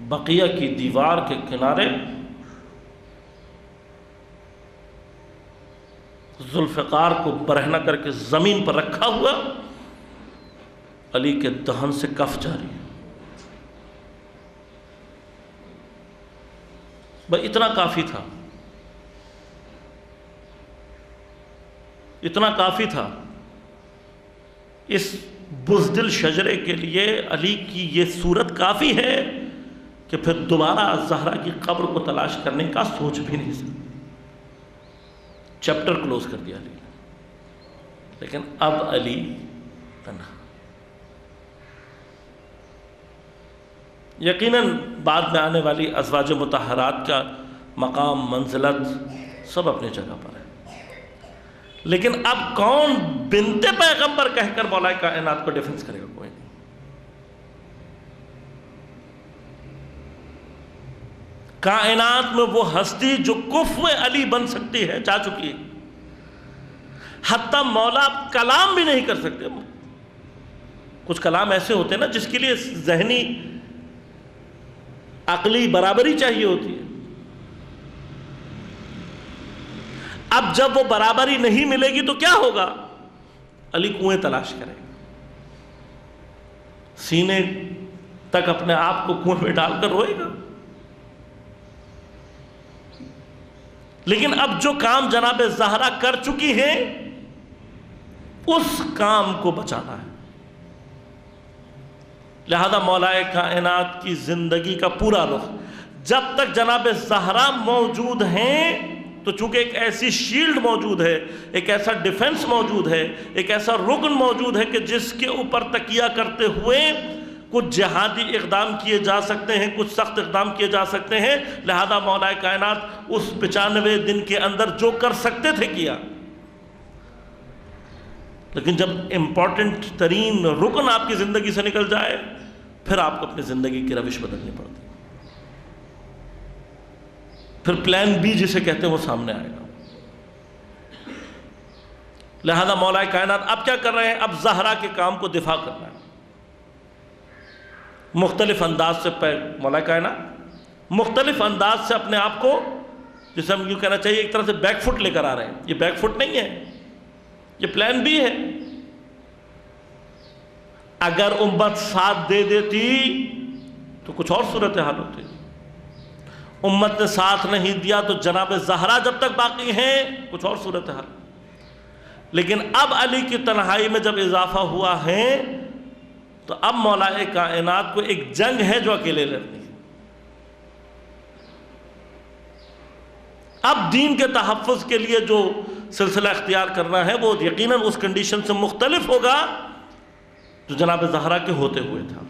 بقیہ کی دیوار کے کنارے ذوالفقار کو برہنہ کر کے زمین پر رکھا ہوا، علی کے دہن سے کف جاری ہے۔ بھائی اتنا کافی تھا، اتنا کافی تھا اس بزدل شجرے کے لیے۔ علی کی یہ صورت کافی ہے کہ پھر دوبارہ زہرا کی قبر کو تلاش کرنے کا سوچ بھی نہیں سکتا۔ چیپٹر کلوز کر دیا علی نے، لیکن اب علی تنہا۔ یقیناً بعد میں آنے والی ازواج مطہرات کا مقام، منزلت سب اپنی جگہ پر ہے، لیکن اب کون بنت پیغمبر کہہ کر مولا کائنات کو ڈیفنس کرے گا؟ کوئی نہیں۔ کائنات میں وہ ہستی جو کفو علی بن سکتی ہے جا چکی ہے، حتیٰ مولا کلام بھی نہیں کر سکتے۔ کچھ کلام ایسے ہوتے ہیں نا جس کے لیے ذہنی عقلی برابری چاہیے ہوتی ہے۔ اب جب وہ برابری نہیں ملے گی تو کیا ہوگا؟ علی کنویں تلاش کرے گا، سینے تک اپنے آپ کو کنویں میں ڈال کر روئے گا۔ لیکن اب جو کام جناب زہرا کر چکی ہیں، اس کام کو بچانا ہے۔ لہذا مولا کائنات کی زندگی کا پورا رخ، جب تک جناب زہرا موجود ہیں تو چونکہ ایک ایسی شیلڈ موجود ہے، ایک ایسا ڈیفنس موجود ہے، ایک ایسا رکن موجود ہے کہ جس کے اوپر تکیہ کرتے ہوئے کچھ جہادی اقدام کیے جا سکتے ہیں، کچھ سخت اقدام کیے جا سکتے ہیں۔ لہذا مولا کائنات اس 95 دن کے اندر جو کر سکتے تھے کیا، لیکن جب امپورٹنٹ ترین رکن آپ کی زندگی سے نکل جائے، پھر آپ کو اپنی زندگی کی روش بدلنی پڑتی ہے، پھر پلان بی جسے کہتے ہیں وہ سامنے آئے گا۔ لہذا مولا کائنات اب کیا کر رہے ہیں؟ اب زہرا کے کام کو دفاع کرنا ہے، مختلف انداز سے مولا کائنات مختلف انداز سے اپنے آپ کو، جسے ہم یوں کہنا چاہیے ایک طرح سے بیک فٹ لے کر آ رہے ہیں. یہ بیک فٹ نہیں ہے، یہ پلان بی ہے. اگر امت ساتھ دے دیتی تو کچھ اور صورتحال ہوتی. امت نے ساتھ نہیں دیا تو جناب زہرا جب تک باقی ہیں کچھ اور صورتحال. لیکن اب علی کی تنہائی میں جب اضافہ ہوا ہے تو اب مولا کائنات کو ایک جنگ ہے جو اکیلے لڑنی ہے. اب دین کے تحفظ کے لیے جو سلسلہ اختیار کرنا ہے وہ یقیناً اس کنڈیشن سے مختلف ہوگا جو جناب زہرا کے ہوتے ہوئے تھا.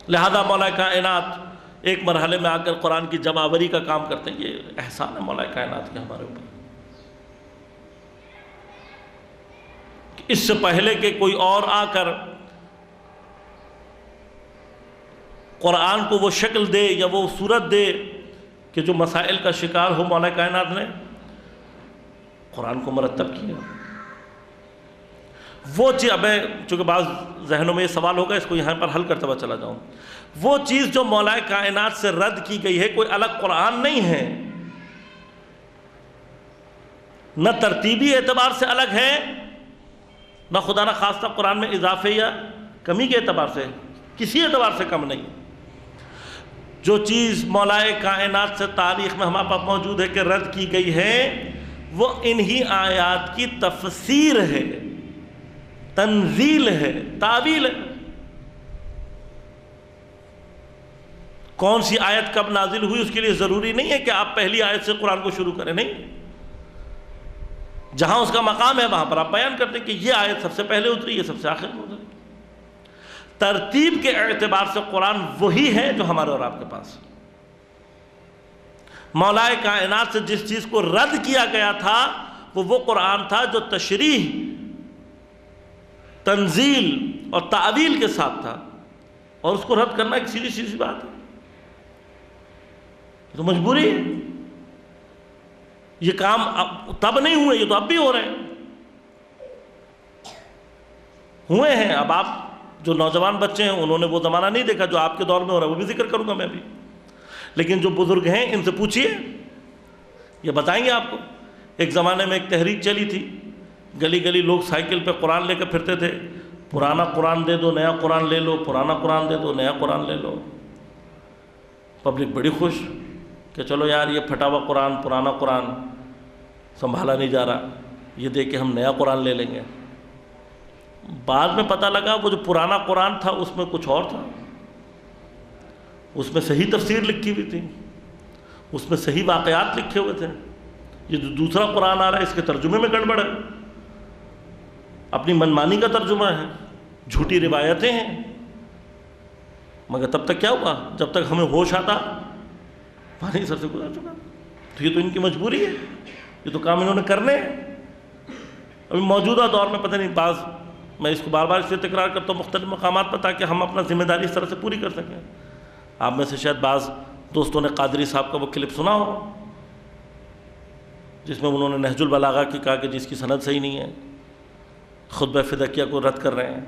لہذا مولا کائنات ایک مرحلے میں آ کر قرآن کی جمع آوری کا کام کرتے ہیں. یہ احسان ہے مولا کائنات کے ہمارے اوپر. اس سے پہلے کہ کوئی اور آ کر قرآن کو وہ شکل دے یا وہ صورت دے کہ جو مسائل کا شکار ہو، مولا کائنات نے قرآن کو مرتب کیا. وہ چیز، اب میں چونکہ بعض ذہنوں میں یہ سوال ہوگا، اس کو یہاں پر حل کرتا ہوا چلا جاؤں. وہ چیز جو مولا کائنات سے رد کی گئی ہے کوئی الگ قرآن نہیں ہے، نہ ترتیبی اعتبار سے الگ ہے، نہ خدا نہ خواستہ قرآن میں اضافے یا کمی کے اعتبار سے، کسی اعتبار سے کم نہیں. جو چیز مولا کائنات سے تاریخ میں ہمارے پاس موجود ہے کہ رد کی گئی ہے، وہ انہی آیات کی تفسیر ہے، تنزیل ہے، تعویل ہے. کون سی آیت کب نازل ہوئی اس کے لیے ضروری نہیں ہے کہ آپ پہلی آیت سے قرآن کو شروع کریں. نہیں، جہاں اس کا مقام ہے وہاں پر آپ بیان کرتے ہیں کہ یہ آیت سب سے پہلے اتری، یہ سب سے آخر میں اتری. ترتیب کے اعتبار سے قرآن وہی ہے جو ہمارے اور آپ کے پاس. مولا کائنات سے جس چیز کو رد کیا گیا تھا وہ قرآن تھا جو تشریح، تنزیل اور تعویل کے ساتھ تھا، اور اس کو رد کرنا ایک سیدھی سیدھی بات ہے. تو مجبوری ہے. یہ کام تب نہیں ہوئے، یہ تو اب بھی ہو رہے ہیں، ہوئے ہیں. اب آپ جو نوجوان بچے ہیں انہوں نے وہ زمانہ نہیں دیکھا جو آپ کے دور میں ہو رہا ہے، وہ بھی ذکر کروں گا میں بھی. لیکن جو بزرگ ہیں ان سے پوچھئے، یہ بتائیں گے آپ کو. ایک زمانے میں ایک تحریک چلی تھی، گلی گلی لوگ سائیکل پہ قرآن لے کر پھرتے تھے. پرانا قرآن دے دو نیا قرآن لے لو، پرانا قرآن دے دو نیا قرآن لے لو. پبلک بڑی خوش کہ چلو یار یہ پھٹا ہوا قرآن، پرانا قرآن سنبھالا نہیں جا رہا، یہ دیکھ کے ہم نیا قرآن لے لیں گے. بعد میں پتہ لگا وہ جو پرانا قرآن تھا اس میں کچھ اور تھا. اس میں صحیح تفسیر لکھی ہوئی تھی، اس میں صحیح واقعات لکھے ہوئے تھے. یہ جو دوسرا قرآن آ رہا ہے اس کے ترجمے میں گڑبڑ ہے، اپنی منمانی کا ترجمہ ہے، جھوٹی روایتیں ہیں. مگر تب تک کیا ہوا؟ جب تک ہمیں ہوش آتا پانی سر سے گزر چکا. تو یہ تو ان کی مجبوری ہے، یہ تو کام انہوں نے کرنے ہیں. ابھی موجودہ دور میں پتہ نہیں، بعض میں اس کو بار بار اس لیے تکرار کرتا ہوں مختلف مقامات پر تاکہ ہم اپنا ذمہ داری اس طرح سے پوری کر سکیں. آپ میں سے شاید بعض دوستوں نے قادری صاحب کا وہ کلپ سنا ہو جس میں انہوں نے نہج البلاغہ کی کہا کہ جس کی سند صحیح نہیں ہے، خطبہ فدقیہ کو رد کر رہے ہیں.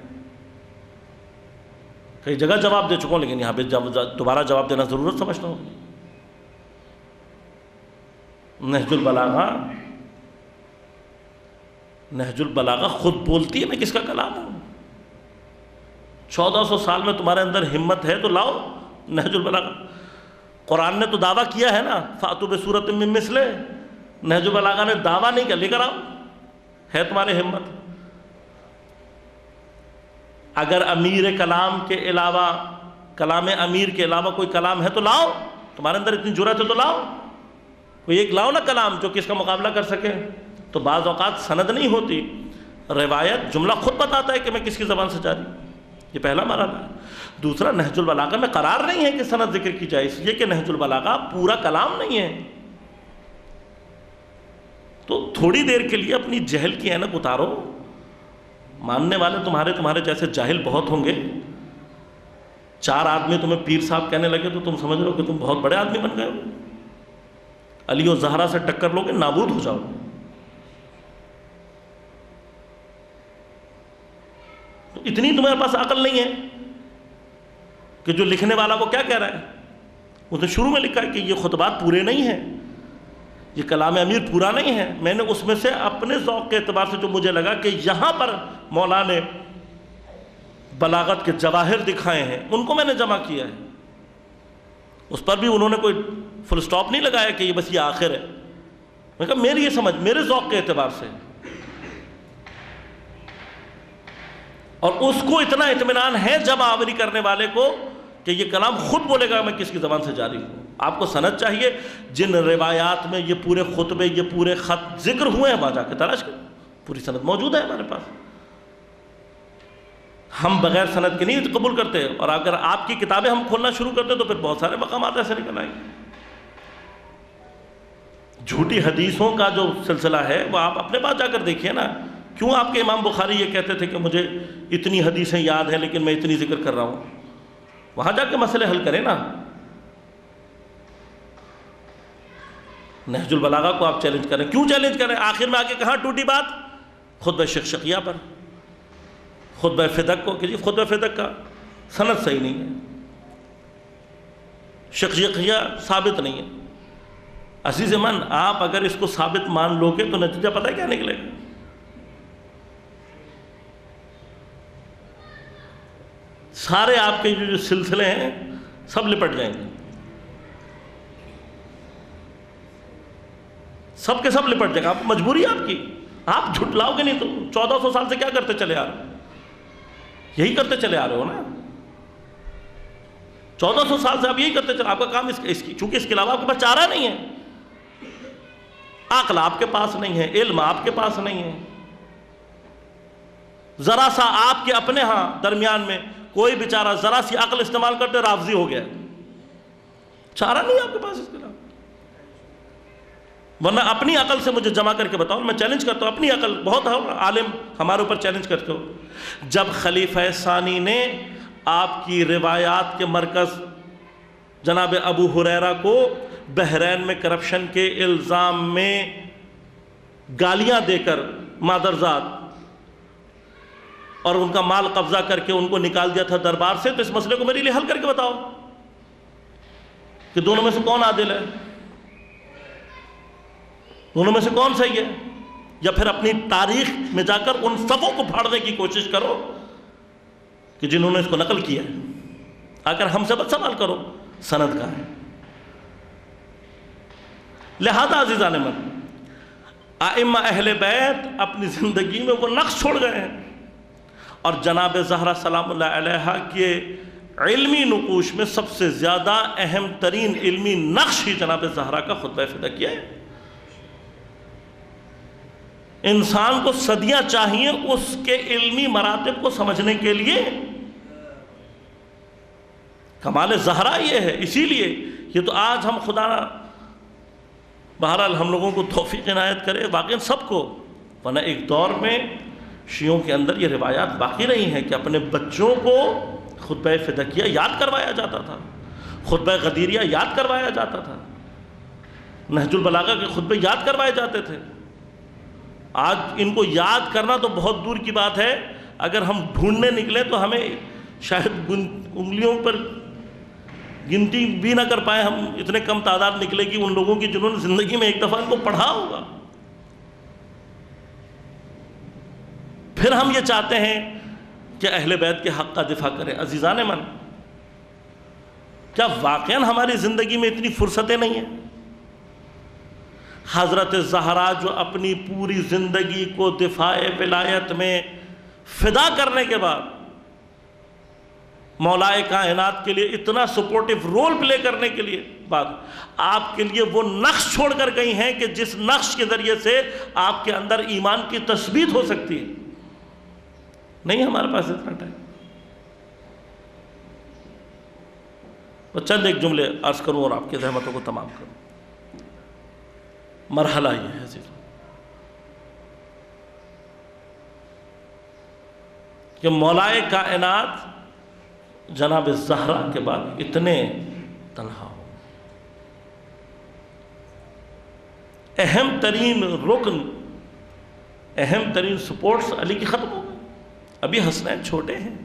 کئی جگہ جواب دے چکا ہوں لیکن یہاں پہ دوبارہ جواب دینا ضرورت سمجھتا ہوں. نہج البلاغہ خود بولتی ہے میں کس کا کلام ہوں. 1400 سال میں تمہارے اندر ہمت ہے تو لاؤ نہج البلاغہ. قرآن نے تو دعویٰ کیا ہے نا، فاتوا بسورۃ من مثلہ. نہج البلاغہ نے دعویٰ نہیں کیا، لے کر آؤ، ہے تمہارے ہمت. اگر امیر کلام کے علاوہ، کلام امیر کے علاوہ کوئی کلام ہے تو لاؤ، تمہارے اندر اتنی جرأت ہے تو لاؤ، کوئی ایک لاؤ نا کلام جو کہ اس کا مقابلہ کر سکے. تو بعض اوقات سند نہیں ہوتی، روایت جملہ خود بتاتا ہے کہ میں کس کی زبان سے جاری. یہ پہلا مرحلہ ہے. دوسرا، نہج البلاغہ میں قرار نہیں ہے کہ سند ذکر کی جائے، اس لیے کہ نہج البلاغہ پورا کلام نہیں ہے. تو تھوڑی دیر کے لیے اپنی جہل کی اینک اتارو. ماننے والے تمہارے جیسے جاہل بہت ہوں گے. 4 آدمی تمہیں پیر صاحب کہنے لگے تو تم سمجھ رہے ہو کہ تم بہت بڑے آدمی بن گئے ہو. علی و زہرا سے ٹکر لو گے، نابود ہو جاؤ. تو اتنی تمہارے پاس عقل نہیں ہے کہ جو لکھنے والا وہ کیا کہہ رہا ہے. اس نے شروع میں لکھا ہے کہ یہ خطبات پورے نہیں ہیں، یہ کلام امیر پورا نہیں ہے، میں نے اس میں سے اپنے ذوق کے اعتبار سے جو مجھے لگا کہ یہاں پر مولا نے بلاغت کے جواہر دکھائے ہیں ان کو میں نے جمع کیا ہے۔ اس پر بھی انہوں نے کوئی فل سٹاپ نہیں لگایا کہ یہ بس یہ آخر ہے، میں کہا میری یہ سمجھ میرے ذوق کے اعتبار سے، اور اس کو اتنا اطمینان ہے جب آوری کرنے والے کو کہ یہ کلام خود بولے گا میں کس کی زبان سے جاری ہوں۔ آپ کو سند چاہیے، جن روایات میں یہ پورے خطبے یہ پورے خط ذکر ہوئے ہیں وہاں جا کے تلاش کریں، پوری سند موجود ہے ہمارے پاس۔ ہم بغیر سند کے نہیں قبول کرتے، اور اگر آپ کی کتابیں ہم کھولنا شروع کرتے تو پھر بہت سارے مقامات ایسے نکل آئیں گے۔ جھوٹی حدیثوں کا جو سلسلہ ہے وہ آپ اپنے پاس جا کر دیکھیے نا، کیوں آپ کے امام بخاری یہ کہتے تھے کہ مجھے اتنی حدیثیں یاد ہیں لیکن میں اتنی ذکر کر رہا ہوں، وہاں جا کے مسئلے حل کریں نا۔ نہج البلاغہ کو آپ چیلنج کریں، کیوں چیلنج کریں؟ آخر میں آ کے کہاں ٹوٹی بات؟ خطبہ شقشقیہ پر، خطبہ فدق کو کہ جی خطبہ فدق کا سند صحیح نہیں ہے، شقشقیہ ثابت نہیں ہے۔ عزیز من، آپ اگر اس کو ثابت مان لو گے تو نتیجہ پتہ ہے کیا نکلے گا؟ سارے آپ کے جو سلسلے ہیں سب لپٹ جائیں گے، سب کے سب لپٹ جائیں گے۔ آپ مجبوری ہے آپ کی، آپ جھٹلاؤ گے نہیں تو 1400 سال سے کیا کرتے چلے آ رہے ہو؟ یہی کرتے چلے آ رہے ہو نا، 1400 سال سے آپ یہی کرتے چلے، آپ کا کام چونکہ اس کے علاوہ آپ کے پاس چارہ نہیں ہے، عقل آپ کے پاس نہیں ہے، علم آپ کے پاس نہیں ہے، ذرا سا آپ کے اپنے ہاں درمیان میں کوئی بیچارہ ذرا سی عقل استعمال کرتے رافضی ہو گیا، چارہ نہیں آپ کے پاس اس کے علاوہ۔ ورنہ اپنی عقل سے مجھے جمع کر کے بتاؤ، میں چیلنج کرتا ہوں اپنی عقل، بہت عالم ہمارے اوپر چیلنج کرتے ہو۔ جب خلیفہ ثانی نے آپ کی روایات کے مرکز جناب ابو ہریرہ کو بحرین میں کرپشن کے الزام میں گالیاں دے کر مادرزاد اور ان کا مال قبضہ کر کے ان کو نکال دیا تھا دربار سے، تو اس مسئلے کو میرے لیے حل کر کے بتاؤ کہ دونوں میں سے کون عادل ہے، دونوں میں سے کون صحیح ہے، یا پھر اپنی تاریخ میں جا کر ان صفوں کو پھاڑنے کی کوشش کرو کہ جنہوں نے اس کو نقل کیا ہے، اگر ہم سے بس سوال کرو سند کا ہے۔ لہذا عزیزان من، ائمہ اہل بیت اپنی زندگی میں وہ نقش چھوڑ گئے ہیں، اور جناب زہرا سلام اللہ علیہا کے علمی نقوش میں سب سے زیادہ اہم ترین علمی نقش ہی جناب زہرا کا خطبہ فدقیہ ہے۔ انسان کو صدیاں چاہیے اس کے علمی مراتب کو سمجھنے کے لیے۔ کمال زہرا یہ ہے، اسی لیے یہ تو آج ہم خدا بہرحال ہم لوگوں کو توفیق عنایت کرے، واقعی سب کو، ورنہ ایک دور میں شیعوں کے اندر یہ روایات باقی رہی ہیں کہ اپنے بچوں کو خطبہ فدقیہ یاد کروایا جاتا تھا، خطبہ غدیریہ یاد کروایا جاتا تھا، نہج البلاغہ کے خطبے یاد کروائے جاتے تھے۔ آج ان کو یاد کرنا تو بہت دور کی بات ہے، اگر ہم ڈھونڈنے نکلیں تو ہمیں شاید انگلیوں پر گنتی بھی نہ کر پائے، ہم اتنے کم تعداد نکلے گی ان لوگوں کی جنہوں نے زندگی میں ایک دفعہ ان کو پڑھا ہوگا۔ پھر ہم یہ چاہتے ہیں کہ اہل بیت کے حق کا دفاع کریں۔ عزیزان من، کیا واقعاً ہماری زندگی میں اتنی فرصتیں نہیں ہیں؟ حضرت زہرا جو اپنی پوری زندگی کو دفاع ولایت میں فدا کرنے کے بعد مولائے کائنات کے لیے اتنا سپورٹیو رول پلے کرنے کے لیے بعد آپ کے لیے وہ نقش چھوڑ کر گئی ہیں کہ جس نقش کے ذریعے سے آپ کے اندر ایمان کی تثبیت ہو سکتی ہے، نہیں ہمارے پاس اتنا ٹائم۔ تو چند ایک جملے عرض کروں اور آپ کی زحمتوں کو تمام کروں۔ مرحلہ یہ ہے کہ مولائے کائنات جناب زہرا کے بعد اتنے تنہا ہو، اہم ترین رکن، اہم ترین سپورٹس علی کی ختم ہو گئی۔ ابھی حسنین چھوٹے ہیں،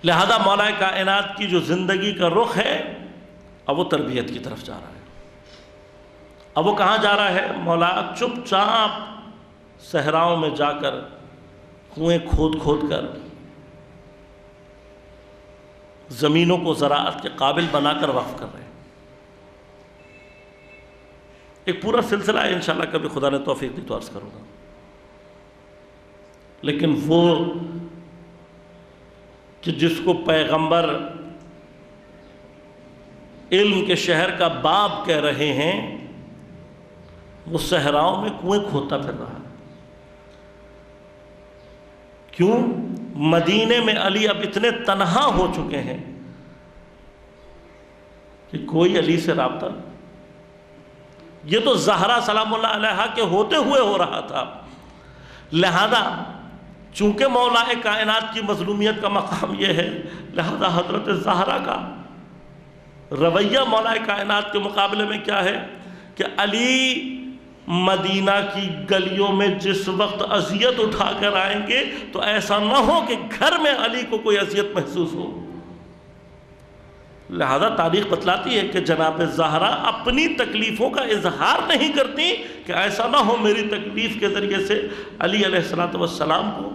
لہذا مولا کائنات کی جو زندگی کا رخ ہے اب وہ تربیت کی طرف جا رہا ہے۔ اب وہ کہاں جا رہا ہے؟ مولا چپ چاپ صحراؤں میں جا کر کنویں کھود کھود کر زمینوں کو زراعت کے قابل بنا کر وقف کر رہے ہیں۔ ایک پورا سلسلہ ہے، انشاءاللہ کبھی خدا نے توفیق دی تو عرض کروں گا۔ لیکن وہ کہ جس کو پیغمبر علم کے شہر کا باب کہہ رہے ہیں، وہ صحراؤں میں کنویں کھودتا پھر رہا ہے۔ کیوں؟ مدینے میں علی اب اتنے تنہا ہو چکے ہیں کہ کوئی علی سے رابطہ نہیں۔ یہ تو زہرا سلام اللہ علیہا کے ہوتے ہوئے ہو رہا تھا، لہذا چونکہ مولا کائنات کی مظلومیت کا مقام یہ ہے، لہذا حضرت زہرا کا رویہ مولا کائنات کے مقابلے میں کیا ہے کہ علی مدینہ کی گلیوں میں جس وقت اذیت اٹھا کر آئیں گے تو ایسا نہ ہو کہ گھر میں علی کو کوئی اذیت محسوس ہو۔ لہذا تاریخ بتلاتی ہے کہ جناب زہرا اپنی تکلیفوں کا اظہار نہیں کرتی کہ ایسا نہ ہو میری تکلیف کے ذریعے سے علی علیہ السلام کو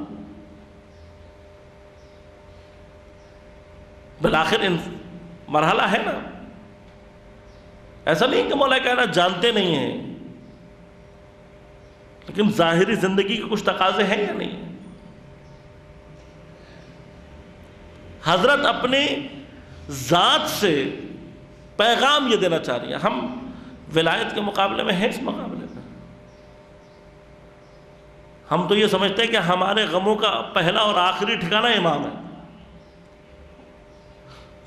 بالآخر مرحلہ ہے نا۔ ایسا نہیں کہ مولا کائنات جانتے نہیں ہیں، لیکن ظاہری زندگی کے کچھ تقاضے ہیں یا نہیں؟ حضرت اپنی ذات سے پیغام یہ دینا چاہ رہی ہے۔ ہم ولایت کے مقابلے میں ہیں، اس مقابلے میں ہم تو یہ سمجھتے ہیں کہ ہمارے غموں کا پہلا اور آخری ٹھکانہ امام ہے۔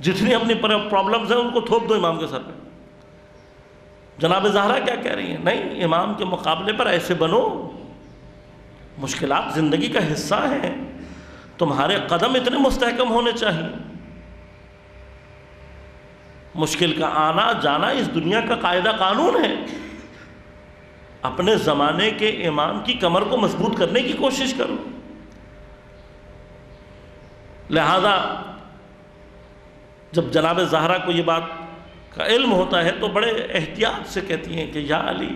جتنی اپنی پرابلمز ہیں ان کو تھوپ دو امام کے سر پہ۔ جناب زہرا کیا کہہ رہی ہیں؟ نہیں، امام کے مقابلے پر ایسے بنو، مشکلات زندگی کا حصہ ہیں، تمہارے قدم اتنے مستحکم ہونے چاہیے۔ مشکل کا آنا جانا اس دنیا کا قاعدہ قانون ہے۔ اپنے زمانے کے امام کی کمر کو مضبوط کرنے کی کوشش کرو۔ لہذا جب جناب زہرا کو یہ بات کا علم ہوتا ہے تو بڑے احتیاط سے کہتی ہیں کہ یا علی،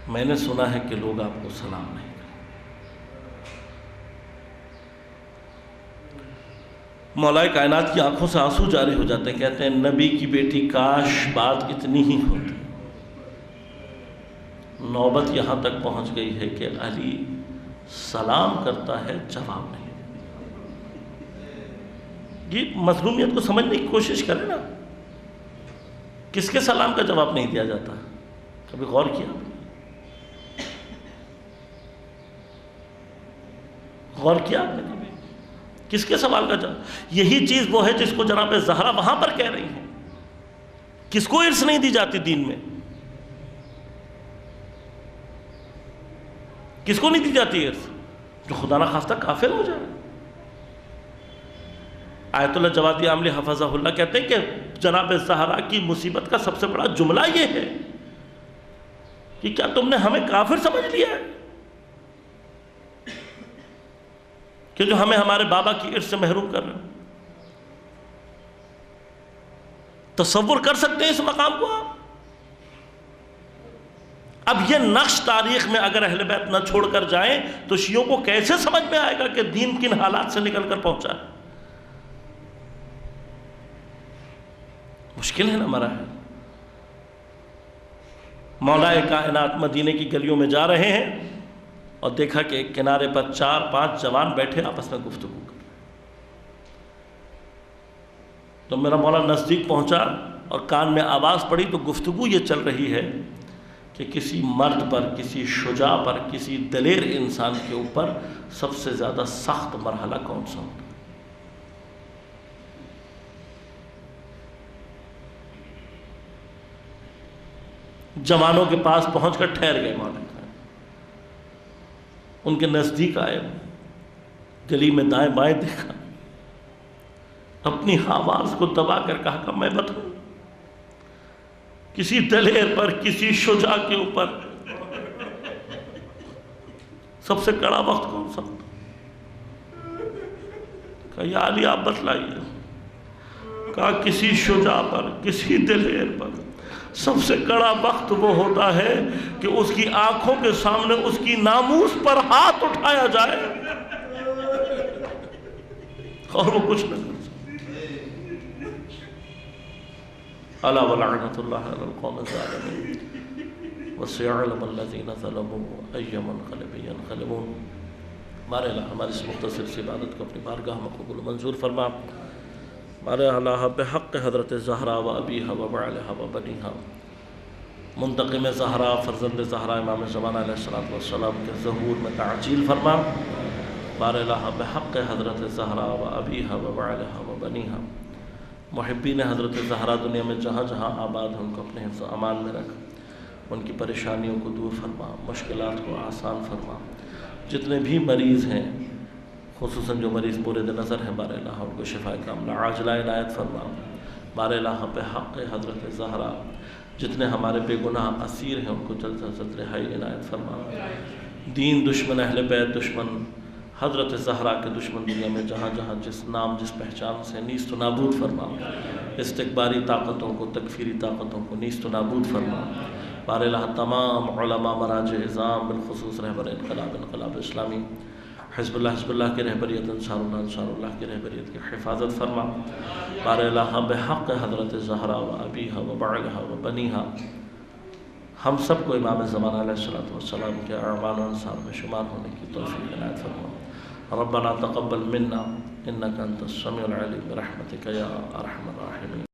میں نے سنا ہے کہ لوگ آپ کو سلام نہیں کرتے۔ مولا کائنات کی آنکھوں سے آنسو جاری ہو جاتے ہیں، کہتے ہیں نبی کی بیٹی کاش بات اتنی ہی ہوتی۔ نوبت یہاں تک پہنچ گئی ہے کہ علی سلام کرتا ہے، جواب نہیں۔ یہ مظلومیت کو سمجھنے کی کوشش کریں نا، کس کے سلام کا جواب نہیں دیا جاتا؟ کبھی غور کیا؟ غور کیا آپ نے کبھی کس کے سوال کا جواب؟ یہی چیز وہ ہے جس کو جناب زہرا وہاں پر کہہ رہی ہیں۔ کس کو ارث نہیں دی جاتی دین میں؟ کس کو نہیں دی جاتی ارث؟ جو خدا نخواستہ کافر ہو جائے۔ آیت اللہ جوادی عاملی حفظہ اللہ کہتے ہیں کہ جناب زہرا کی مصیبت کا سب سے بڑا جملہ یہ ہے کہ کیا تم نے ہمیں کافر سمجھ لیا ہے کہ جو ہمیں ہمارے بابا کی ارث سے محروم کر رہے ہیں؟ تصور کر سکتے ہیں اس مقام کو آپ؟ اب یہ نقش تاریخ میں اگر اہل بیت نہ چھوڑ کر جائیں تو شیعوں کو کیسے سمجھ میں آئے گا کہ دین کن حالات سے نکل کر پہنچا ہے؟ مشکل ہے نا مراحل۔ مولا کائنات مدینے کی گلیوں میں جا رہے ہیں اور دیکھا کہ ایک کنارے پر 4-5 جوان بیٹھے آپس میں گفتگو کر رہے ہیں۔ تو میرا مولا نزدیک پہنچا اور کان میں آواز پڑی تو گفتگو یہ چل رہی ہے کہ کسی مرد پر، کسی شجاع پر، کسی دلیر انسان کے اوپر سب سے زیادہ سخت مرحلہ کون سا ہوتا ہے؟ جوانوں کے پاس پہنچ کر ٹھہر گئے مولا، ان کے نزدیک آئے، گلی میں دائیں بائیں دیکھا، اپنی آواز کو دبا کر کہا کہ میں بتاؤں کسی دلیر پر، کسی شجاع کے اوپر سب سے کڑا وقت کون سا؟ کہا یا علی آپ بتلائیے. کہا کسی شجاع پر، کسی دلیر پر سب سے کڑا وقت وہ ہوتا ہے کہ اس کی آنکھوں کے سامنے اس کی ناموس پر ہاتھ اٹھایا جائے اور وہ کچھ نہ کر سکے. الا ولعنۃ اللہ علی القوم الظالمین وسيعلم الذين ظلموا أي منقلب ينقلبون. ہمارے اللہ ہماری اس مختصر سی عبادت کو اپنی بارگاہ میں قبول و منظور فرما. ہمارے اللہ بحق حضرت زہرا و ابیہا و بعلہا و بنیہا، منتقم زہرا فرزند زہرا امام زمانہ علیہ السلام کے ظہور میں تعجیل فرما. ہمارے اللہ بحق حضرت زہرا و ابیہا و بعلہا و بنیہا، محبین حضرت زہرا دنیا میں جہاں جہاں آباد ہیں ان کو اپنے حفظ و امان میں رکھ، ان کی پریشانیوں کو دور فرما، مشکلات کو آسان فرما. جتنے بھی مریض ہیں، خصوصاً جو مریض مورد نظر ہیں، بارے اللہ ان کو شفا کاملہ عاجلہ عنایت فرما. بارے اللہ پہ حق حضرت زہرا جتنے ہمارے بے گناہ اسیر ہیں ان کو جلد از جلد رہائی عنایت فرما. دین دشمن، اہل بیت دشمن، حضرت زہرا کے دشمن دنیا میں جہاں جہاں جس نام جس پہچان سے نیست و نابود فرما. استکباری طاقتوں کو، تکفیری طاقتوں کو نیست و نابود فرما. بارے اللہ تمام علماء مراجع اعظام بالخصوص رہبر انقلاب اسلامی، حزب اللہ کی رہبریت، انصار اللہ کی رہبریت کی حفاظت فرما. بارے اللہ بحق حضرت زہرا و ابیہا و بعلہا و بنیہا ہم سب کو امام زمانہ علیہ السلام کے اعوان و انصار میں شمار ہونے کی توفیق عنایت فرما. ربنا تقبل منا انك انت السميع العليم برحمتك يا ارحم الراحمين.